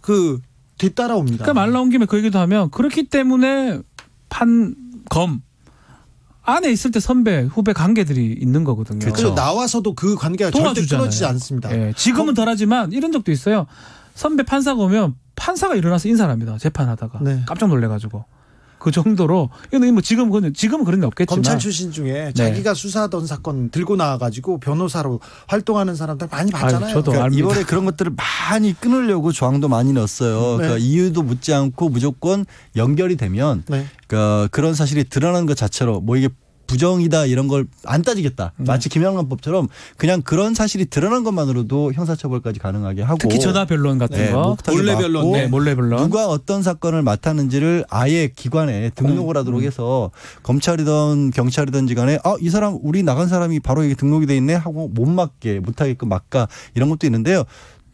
그 뒤따라옵니다. 그러니까 말 나온 김에 그 얘기도 하면 그렇기 때문에 판검 안에 있을 때 선배 후배 관계들이 있는 거거든요. 그렇죠. 나와서도 그 관계가 절대 끊어지지 않습니다. 네. 지금은 덜하지만 이런 적도 있어요. 선배 판사가 오면 판사가 일어나서 인사를 합니다. 재판하다가 네. 깜짝 놀래가지고. 그 정도로 이건 뭐 지금은 그런 게 없겠지만 검찰 출신 중에 자기가 수사하던 사건 들고 나와가지고 변호사로 활동하는 사람들 많이 봤잖아요. 저도 그러니까 이번에 그런 것들을 많이 끊으려고 조항도 많이 넣었어요. 네. 그러니까 이유도 묻지 않고 무조건 연결이 되면 네. 그러니까 그런 사실이 드러나는 것 자체로 뭐 이게 부정이다 이런 걸 안 따지겠다. 마치 김영란법처럼 그냥 그런 사실이 드러난 것만으로도 형사처벌까지 가능하게 하고 특히 전화 변론 같은 거 몰래 변론, 몰래 변론 누가 어떤 사건을 맡았는지를 아예 기관에 등록을 하도록 해서 검찰이든 경찰이든지 간에 이 사람 우리 나간 사람이 바로 여기 등록이 돼 있네 하고 못 맡게 못하게끔 막가 이런 것도 있는데요.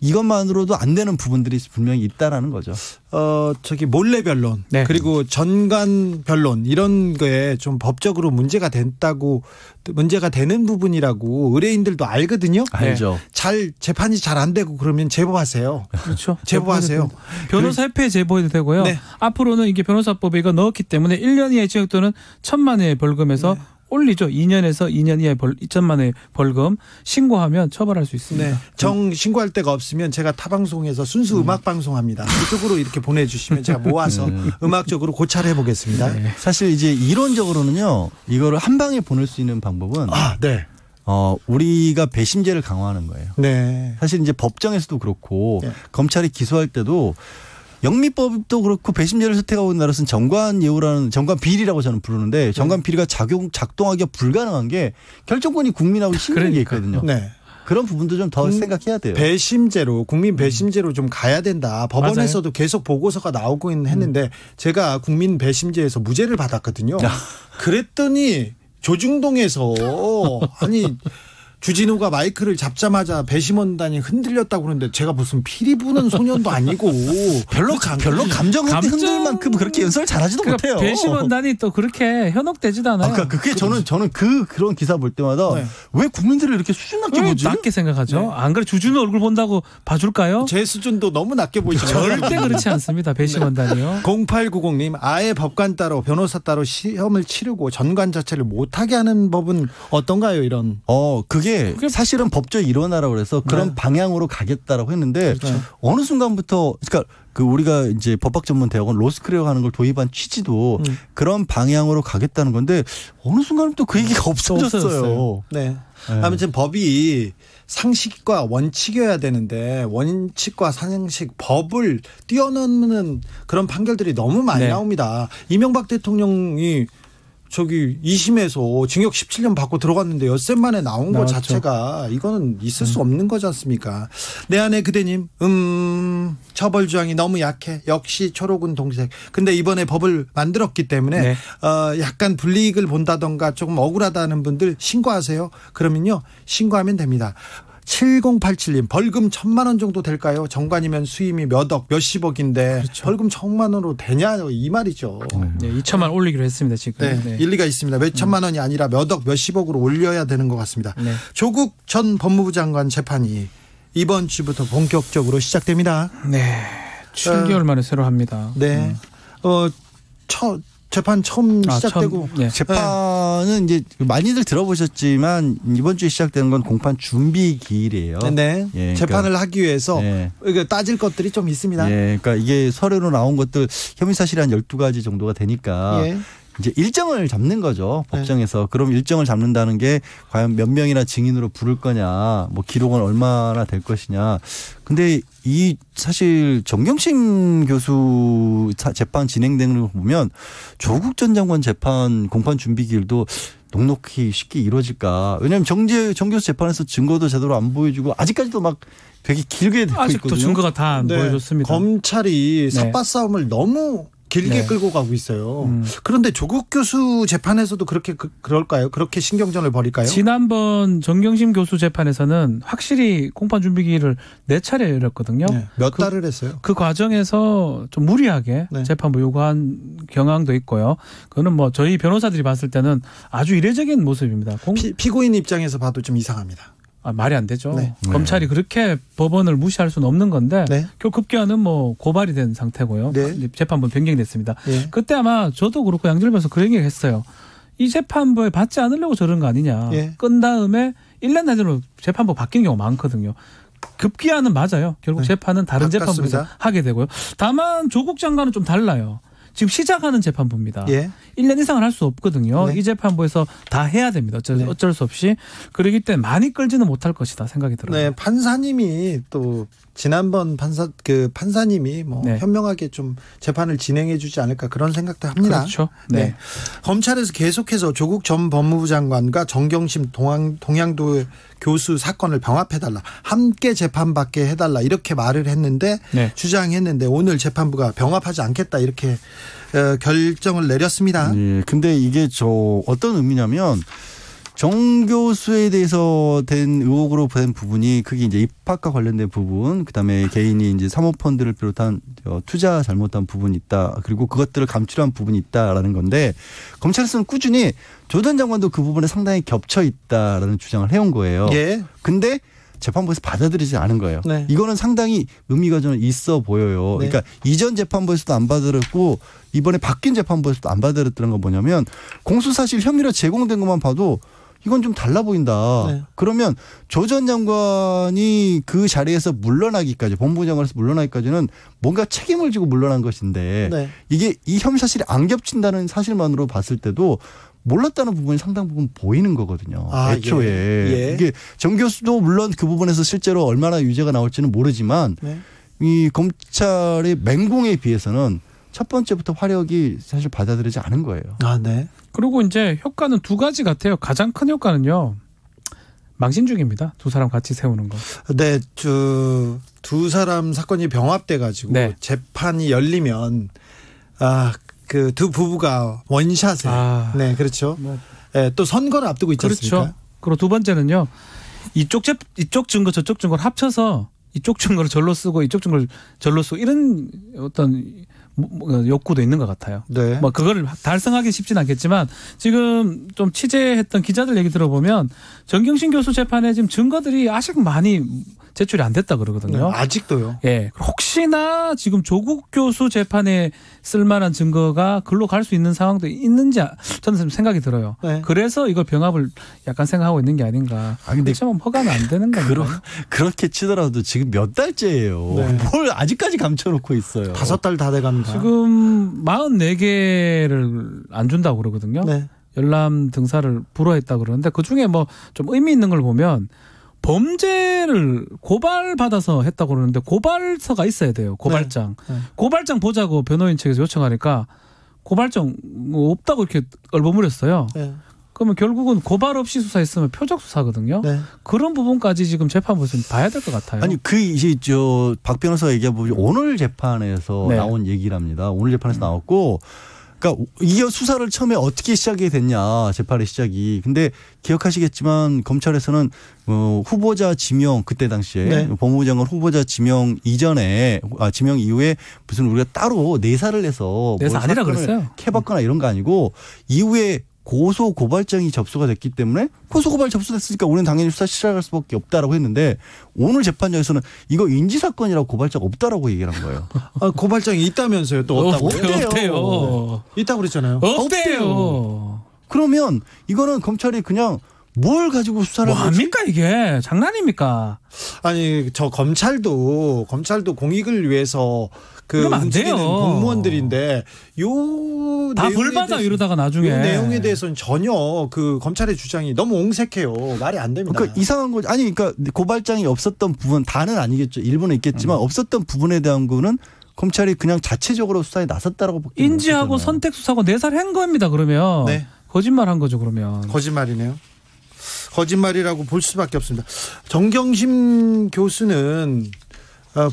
이것만으로도 안 되는 부분들이 분명히 있다라는 거죠. 저기 몰래 변론 네. 그리고 전관 변론 이런 거에 좀 법적으로 문제가 되는 부분이라고 의뢰인들도 알거든요. 알죠. 네. 재판이 잘 안 되고 그러면 제보하세요. 그렇죠. 제보하세요. 변호사 협회에 제보해도 되고요. 네. 앞으로는 이게 변호사법에 이거 넣었기 때문에 1년 이하의 징역 또는 1,000만 원의 벌금에서 네. 올리죠. 2년에서 2년 이하의 2천만 원의 벌금 신고하면 처벌할 수 있습니다. 네. 신고할 데가 없으면 제가 타방송에서 순수 음악 방송합니다. 그쪽으로 이렇게 보내주시면 제가 모아서 음악적으로 고찰해 보겠습니다. 네. 사실 이제 이론적으로는요. 이거를 한 방에 보낼 수 있는 방법은 네. 우리가 배심제를 강화하는 거예요. 네. 사실 이제 법정에서도 그렇고 검찰이 기소할 때도 영미법도 그렇고 배심제를 선택하고 있는 나라는 정관예우라는 정관 비리라고 저는 부르는데 정관 비리가 작동하기가 불가능한 게 결정권이 국민하고 힘든 게 있거든요. 네. 그런 부분도 좀 더 생각해야 돼요. 배심제로 국민 배심제로 좀 가야 된다. 법원에서도 맞아요. 계속 보고서가 나오고 했는데 제가 국민 배심제에서 무죄를 받았거든요. 그랬더니 조중동에서 아니 주진우가 마이크를 잡자마자 배심원단이 흔들렸다고 그러는데 제가 무슨 피리 부는 소년도 아니고 별로 감정 흔들 만큼 그렇게 연설을 잘하지도 못해요. 배심원단이 또 그렇게 현혹되지도 않아요. 그게 저는 그런 기사 볼 때마다 왜 국민들을 이렇게 수준 낮게 보지? 낮게 생각하죠. 네. 안 그래 주진우 얼굴 본다고 봐줄까요? 제 수준도 너무 낮게 보이죠. 절대 그렇지 않습니다. 배심원단이요. 0890님 아예 법관 따로 변호사 따로 시험을 치르고 전관 자체를 못하게 하는 법은 어떤가요? 이런. 그게 사실은 법조에 일어나라고 그래서 그런 방향으로 가겠다라고 했는데 어느 순간부터 그러니까 우리가 이제 법학전문대학원 로스쿨에 가는 걸 도입한 취지도 그런 방향으로 가겠다는 건데 어느 순간부터 그 얘기가 없어졌어요. 네. 아무튼 법이 상식과 원칙이어야 되는데 원칙과 상식 법을 뛰어넘는 그런 판결들이 너무 많이 나옵니다. 이명박 대통령이 저기 2심에서 징역 17년 받고 들어갔는데 엿새 만에 나온 것 자체가 이거는 있을 수 없는 거지 않습니까? 내 안에 그대님 처벌 조항이 너무 약해. 역시 초록은 동색. 근데 이번에 법을 만들었기 때문에 약간 불이익을 본다던가 조금 억울하다는 분들 신고하세요. 그러면요 신고하면 됩니다. 7087님 벌금 1,000만 원 정도 될까요? 정관이면 수임이 몇억 몇십억인데 그렇죠. 벌금 1,000만 원으로 되냐 이 말이죠. 네, 2천만 원 올리기로 했습니다 지금. 네, 일리가 있습니다. 몇 천만 원이 아니라 몇억 몇십억으로 올려야 되는 것 같습니다. 네. 조국 전 법무부 장관 재판이 이번 주부터 본격적으로 시작됩니다. 네, 7개월 만에 새로 합니다. 네, 재판 처음 시작되고 재판은 이제 많이들 들어보셨지만 이번 주에 시작되는 건 공판 준비 기일이에요. 네. 재판을 하기 위해서 따질 것들이 좀 있습니다. 그러니까 이게 서류로 나온 것들 혐의 사실이 한 12가지 정도가 되니까 이제 일정을 잡는 거죠. 법정에서. 그럼 일정을 잡는다는 게 과연 몇 명이나 증인으로 부를 거냐, 뭐 기록은 얼마나 될 것이냐. 근데 이 사실 정경심 교수 재판 진행되는 걸 보면 조국 전 장관 재판 공판 준비 기일도 넉넉히 쉽게 이루어질까. 왜냐하면 정 교수 재판에서 증거도 제대로 안 보여주고 아직까지도 막 되게 길게 되고 아직도 있거든요. 증거가 다 안 보여줬습니다. 검찰이 삿바 싸움을 너무 길게 끌고 가고 있어요. 그런데 조국 교수 재판에서도 그럴까요? 그렇게 신경전을 벌일까요? 지난번 정경심 교수 재판에서는 확실히 공판 준비 기일을 4차례 열었거든요. 몇 달을 했어요? 그 과정에서 좀 무리하게 재판부 요구한 경향도 있고요. 그거는 뭐 저희 변호사들이 봤을 때는 아주 이례적인 모습입니다. 피고인 입장에서 봐도 좀 이상합니다. 말이 안 되죠. 검찰이 그렇게 법원을 무시할 수는 없는 건데 결국 급기야는 뭐 고발이 된 상태고요. 재판부 변경됐습니다. 그때 아마 저도 그렇고 양질 변호사 그 얘기를 했어요. 이 재판부에 받지 않으려고 저런 거 아니냐. 끈 다음에 1년 내로 재판부 바뀌는 경우가 많거든요. 급기야는 맞아요. 결국 재판은 다른 재판부에서 하게 되고요. 다만 조국 장관은 좀 달라요. 지금 시작하는 재판부입니다. 1년 이상을 할 수 없거든요. 이 재판부에서 다 해야 됩니다. 어쩔 수 없이. 그러기 때문에 많이 끌지는 못할 것이다 생각이 들어요. 네, 판사님이 또 지난번 판사님이 뭐 현명하게 좀 재판을 진행해 주지 않을까 그런 생각도 합니다. 그렇죠. 네. 검찰에서 계속해서 조국 전 법무부 장관과 정경심 동양도 교수 사건을 병합해달라. 함께 재판받게 해달라. 이렇게 말을 했는데 주장했는데 오늘 재판부가 병합하지 않겠다. 이렇게 결정을 내렸습니다. 네. 근데 이게 어떤 의미냐면 정 교수에 대해서 된 의혹으로 된 부분이 그게 이제 입학과 관련된 부분, 그다음에 개인이 이제 사모펀드를 비롯한 투자 잘못한 부분이 있다. 그리고 그것들을 감출한 부분이 있다라는 건데 검찰에서는 꾸준히 조 전 장관도 그 부분에 상당히 겹쳐 있다라는 주장을 해온 거예요. 예. 근데 재판부에서 받아들이지 않은 거예요. 네. 이거는 상당히 의미가 저는 있어 보여요. 네. 그러니까 이전 재판부에서도 안 받아들였고 이번에 바뀐 재판부에서도 안 받아들였다는 건 뭐냐면 공소사실 혐의로 제공된 것만 봐도 이건 좀 달라 보인다. 네. 그러면 조 전 장관이 그 자리에서 물러나기까지 법무부 장관에서 물러나기까지는 뭔가 책임을 지고 물러난 것인데 네. 이게 이 혐의 사실이 안 겹친다는 사실만으로 봤을 때도 몰랐다는 부분이 상당 부분 보이는 거거든요. 애초에. 예. 이게 정 교수도 물론 그 부분에서 실제로 얼마나 유죄가 나올지는 모르지만 네. 이 검찰의 맹공에 비해서는 첫 번째부터 화력이 사실 받아들이지 않은 거예요. 아, 네. 그리고 이제 효과는 두 가지 같아요. 가장 큰 효과는요. 망신주기입니다. 두 사람 같이 세우는 거. 네. 두 사람 사건이 병합돼 가지고 네. 재판이 열리면 그 두 부부가 원샷에 네, 그렇죠. 네, 또 선거를 앞두고 있지 않습니까? 그렇죠. 그리고 두 번째는요. 이쪽 증거 저쪽 증거를 합쳐서 이쪽 증거를 절로 쓰고 이쪽 증거를 절로 쓰고 이런 어떤 욕구도 있는 것 같아요. 네. 뭐 그거를 달성하기 쉽진 않겠지만 지금 좀 취재했던 기자들 얘기 들어보면 정경심 교수 재판에 지금 증거들이 아직 많이 제출이 안 됐다 그러거든요. 네, 아직도요? 예. 혹시나 지금 조국 교수 재판에 쓸만한 증거가 글로 갈 수 있는 상황도 있는지 저는 생각이 들어요. 네. 그래서 이걸 병합을 약간 생각하고 있는 게 아닌가. 근데 참 허가는 안 되는 거예요. 그렇게 치더라도 지금 몇 달째예요. 네. 뭘 아직까지 감춰놓고 있어요. 5달 다 돼갑니다. 지금 44개를 안 준다고 그러거든요. 네. 열람 등사를 불허했다 그러는데 그중에 뭐 좀 의미 있는 걸 보면 범죄를 고발받아서 했다고 그러는데 고발서가 있어야 돼요. 고발장. 네. 네. 고발장 보자고 변호인 측에서 요청하니까 고발장 없다고 이렇게 얼버무렸어요. 네. 그러면 결국은 고발 없이 수사했으면 표적 수사거든요. 네. 그런 부분까지 지금 재판부에서는 봐야 될 것 같아요. 아니 이제 박 변호사가 얘기해보면 오늘 재판에서 네. 나온 얘기랍니다. 오늘 재판에서 나왔고 그러니까 이게 수사를 처음에 어떻게 시작이 됐냐 재판의 시작이. 근데 기억하시겠지만 검찰에서는 후보자 지명 그때 당시에 네. 법무부 장관 후보자 지명 이전에 지명 이후에 무슨 우리가 따로 내사를 해서 내사 아니라 그랬어요. 캐봤거나 이런 거 아니고 이후에 고소 고발장이 접수가 됐기 때문에 고소 고발 접수됐으니까 우리는 당연히 수사 시작할 수밖에 없다라고 했는데 오늘 재판장에서는 이거 인지 사건이라고 고발장 없다라고 얘기를 한 거예요. 고발장이 있다면서요? 또 없다고? 없대요. 있다고 그랬잖아요. 없대요. 그러면 이거는 검찰이 그냥 뭘 가지고 수사를 뭐 합니까 이게 장난입니까? 아니 저 검찰도 공익을 위해서 움직이는 공무원들인데 다 벌받아 이러다가 나중에 이 내용에 대해서는 전혀 그 검찰의 주장이 너무 옹색해요. 말이 안 됩니다. 그러니까 이상한 거죠. 아니 그러니까 고발장이 없었던 부분 다는 아니겠죠. 일부는 있겠지만 없었던 부분에 대한 거는 검찰이 그냥 자체적으로 수사에 나섰다라고 인지하고 선택 수사하고 내살한 겁니다. 그러면 네. 거짓말한 거죠. 그러면 거짓말이네요. 거짓말이라고 볼 수밖에 없습니다. 정경심 교수는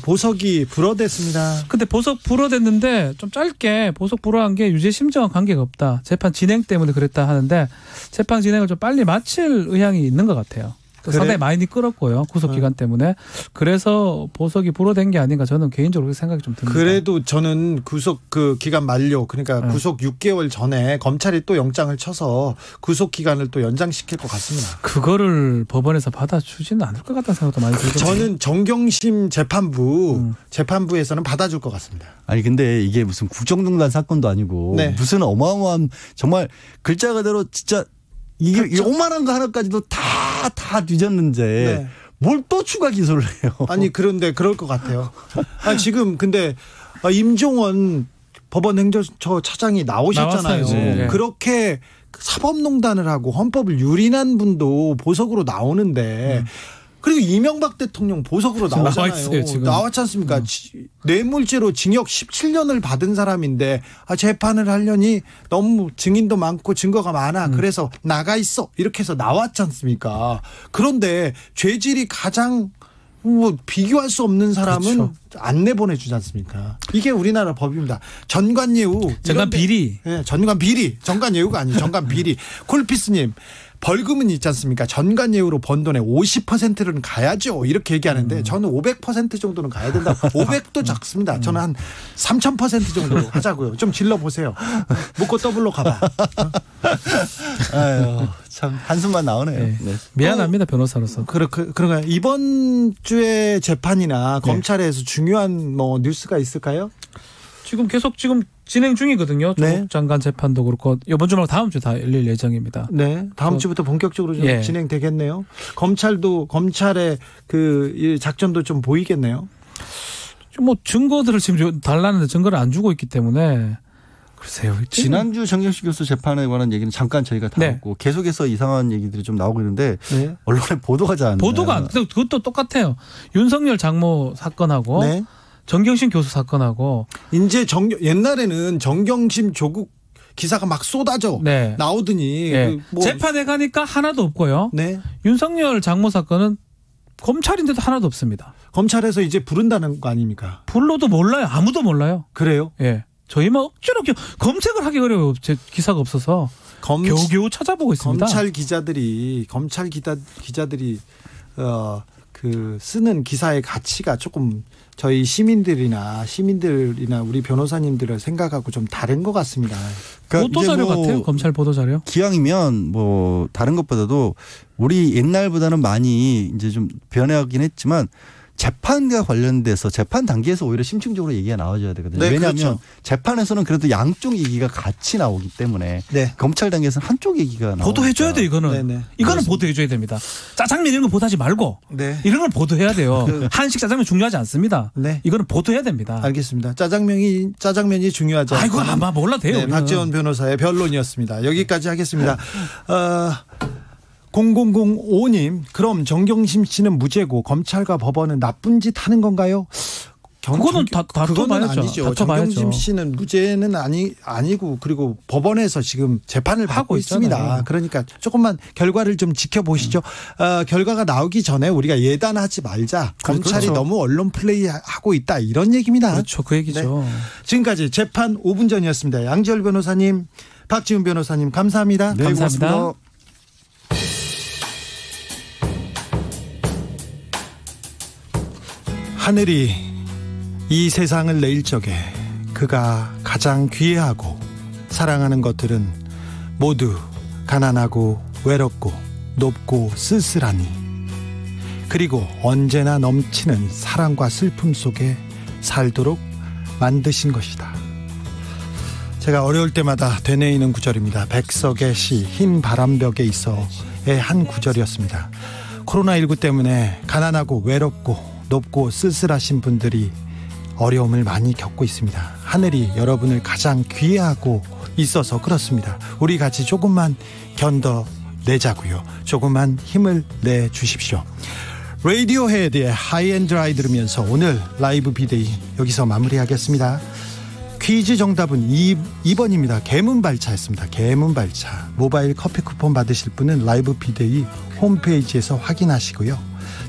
보석이 불허됐습니다. 근데 보석 불허됐는데 좀 짧게 보석 불허한 게 유죄 심정과 관계가 없다. 재판 진행 때문에 그랬다 하는데 재판 진행을 좀 빨리 마칠 의향이 있는 것 같아요. 상당히 많이 끌었고요. 구속 기간 때문에. 그래서 보석이 불허된 게 아닌가 저는 개인적으로 생각이 좀 듭니다. 그래도 저는 구속 기간 만료 그러니까 구속 6개월 전에 검찰이 또 영장을 쳐서 구속 기간을 또 연장시킬 것 같습니다. 그거를 법원에서 받아주지는 않을 것 같다는 생각도 많이 들거든요. 저는 정경심 재판부에서는 받아줄 것 같습니다. 아니 근데 이게 무슨 국정농단 사건도 아니고 네. 무슨 어마어마한 정말 글자 그대로 진짜 이게 그렇죠. 요만한 거 하나까지도 다 뒤졌는데 네. 뭘 또 추가 기소를 해요. 아니 그런데 그럴 것 같아요. 지금 근데 임종원 법원 행정처 차장이 나오셨잖아요. 네. 그렇게 사법농단을 하고 헌법을 유린한 분도 보석으로 나오는데 그리고 이명박 대통령 보석으로 나오잖아요. 나왔지 않습니까? 뇌물죄로 징역 17년을 받은 사람인데 재판을 하려니 너무 증인도 많고 증거가 많아. 그래서 나가 있어. 이렇게 해서 나왔지 않습니까? 그런데 죄질이 가장 뭐 비교할 수 없는 사람은 그렇죠. 안 내보내주지 않습니까? 이게 우리나라 법입니다. 전관예우. 전관비리. 네, 전관비리. 전관예우가 아니에요. 전관비리. 콜피스님. 벌금은 있지 않습니까? 전관예우로 번 돈의 50%는 가야죠. 이렇게 얘기하는데 저는 500% 정도는 가야 된다. 500도 작습니다. 저는 한 3000% 정도 하자고요. 좀 질러보세요. 묶고 더블로 가봐. 아유, 참 한숨만 나오네요. 네. 네. 미안합니다. 변호사로서. 그런가요? 이번 주에 재판이나 검찰에서 중요한 뭐 뉴스가 있을까요? 지금 계속 진행 중이거든요. 조국 장관 재판도 그렇고 이번 주 말고 다음 주 다 열릴 예정입니다. 네, 다음 주부터 본격적으로 좀 진행되겠네요. 검찰의 그 작전도 좀 보이겠네요. 뭐 증거들을 지금 달라는데 증거를 안 주고 있기 때문에 글쎄요. 지난주 정경심 교수 재판에 관한 얘기는 잠깐 저희가 다뤘고 계속해서 이상한 얘기들이 좀 나오고 있는데 언론에 보도가 잘 안 돼요. 보도가 안 돼요. 그것도 똑같아요. 윤석열 장모 사건하고. 정경심 교수 사건하고 이제 옛날에는 정경심 조국 기사가 막 쏟아져 나오더니 재판에 가니까 하나도 없고요. 윤석열 장모 사건은 검찰인데도 하나도 없습니다. 검찰에서 이제 부른다는 거 아닙니까? 불러도 몰라요. 아무도 몰라요. 그래요? 예. 저희만 억지로 검색을 하기 어려워요. 제 기사가 없어서 겨우겨우 찾아보고 있습니다. 검찰 기자들이 그 쓰는 기사의 가치가 조금 저희 시민들이나 우리 변호사님들을 생각하고 좀 다른 것 같습니다. 그러니까 보도자료 같아요. 검찰 보도자료. 기왕이면 뭐 다른 것보다도 우리 옛날보다는 많이 이제 좀 변해가긴 했지만 재판과 관련돼서 재판 단계에서 오히려 심층적으로 얘기가 나와줘야 되거든요. 왜냐하면 그렇죠. 재판에서는 그래도 양쪽 얘기가 같이 나오기 때문에 검찰 단계에서는 한쪽 얘기가 나오고 보도해줘야 돼요. 이거는 이거는 보도해줘야 됩니다. 짜장면 이런 거 보도하지 말고 이런 걸 보도해야 돼요. 한식 짜장면 중요하지 않습니다. 이거는 보도해야 됩니다. 알겠습니다. 짜장면이 중요하지 않습니다. 아이고 아마 몰라도 돼요. 박지원 변호사의 변론이었습니다. 여기까지 하겠습니다. 0005님, 그럼 정경심 씨는 무죄고 검찰과 법원은 나쁜 짓 하는 건가요? 그거는 그거는 아니죠. 정경심 씨는 무죄는 아니고 그리고 법원에서 지금 재판을 받고 있습니다. 그러니까 조금만 결과를 좀 지켜보시죠. 결과가 나오기 전에 우리가 예단하지 말자. 검찰이 너무 언론 플레이하고 있다 이런 얘기입니다. 그렇죠. 그 얘기죠. 지금까지 재판 5분 전이었습니다. 양지열 변호사님, 박지훈 변호사님 감사합니다. 네, 감사합니다. 고맙습니다. 하늘이 이 세상을 내일 적에 그가 가장 귀해하고 사랑하는 것들은 모두 가난하고 외롭고 높고 쓸쓸하니 그리고 언제나 넘치는 사랑과 슬픔 속에 살도록 만드신 것이다. 제가 어려울 때마다 되뇌이는 구절입니다. 백석의 시 흰 바람벽에 있어의 한 구절이었습니다. 코로나19 때문에 가난하고 외롭고 높고 쓸쓸하신 분들이 어려움을 많이 겪고 있습니다. 하늘이 여러분을 가장 귀해하고 있어서 그렇습니다. 우리 같이 조금만 견뎌내자고요. 조금만 힘을 내주십시오. 레이디오헤드의 하이 앤 드라이 들으면서 오늘 라이브 비데이 여기서 마무리하겠습니다. 퀴즈 정답은 2번입니다. 개문발차였습니다. 개문발차. 모바일 커피 쿠폰 받으실 분은 라이브 비데이 홈페이지에서 확인하시고요.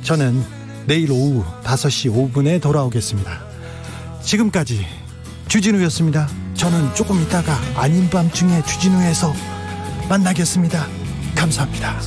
저는 내일 오후 5시 5분에 돌아오겠습니다. 지금까지 주진우였습니다. 저는 조금 있다가 아닌 밤중에 주진우에서 만나겠습니다. 감사합니다.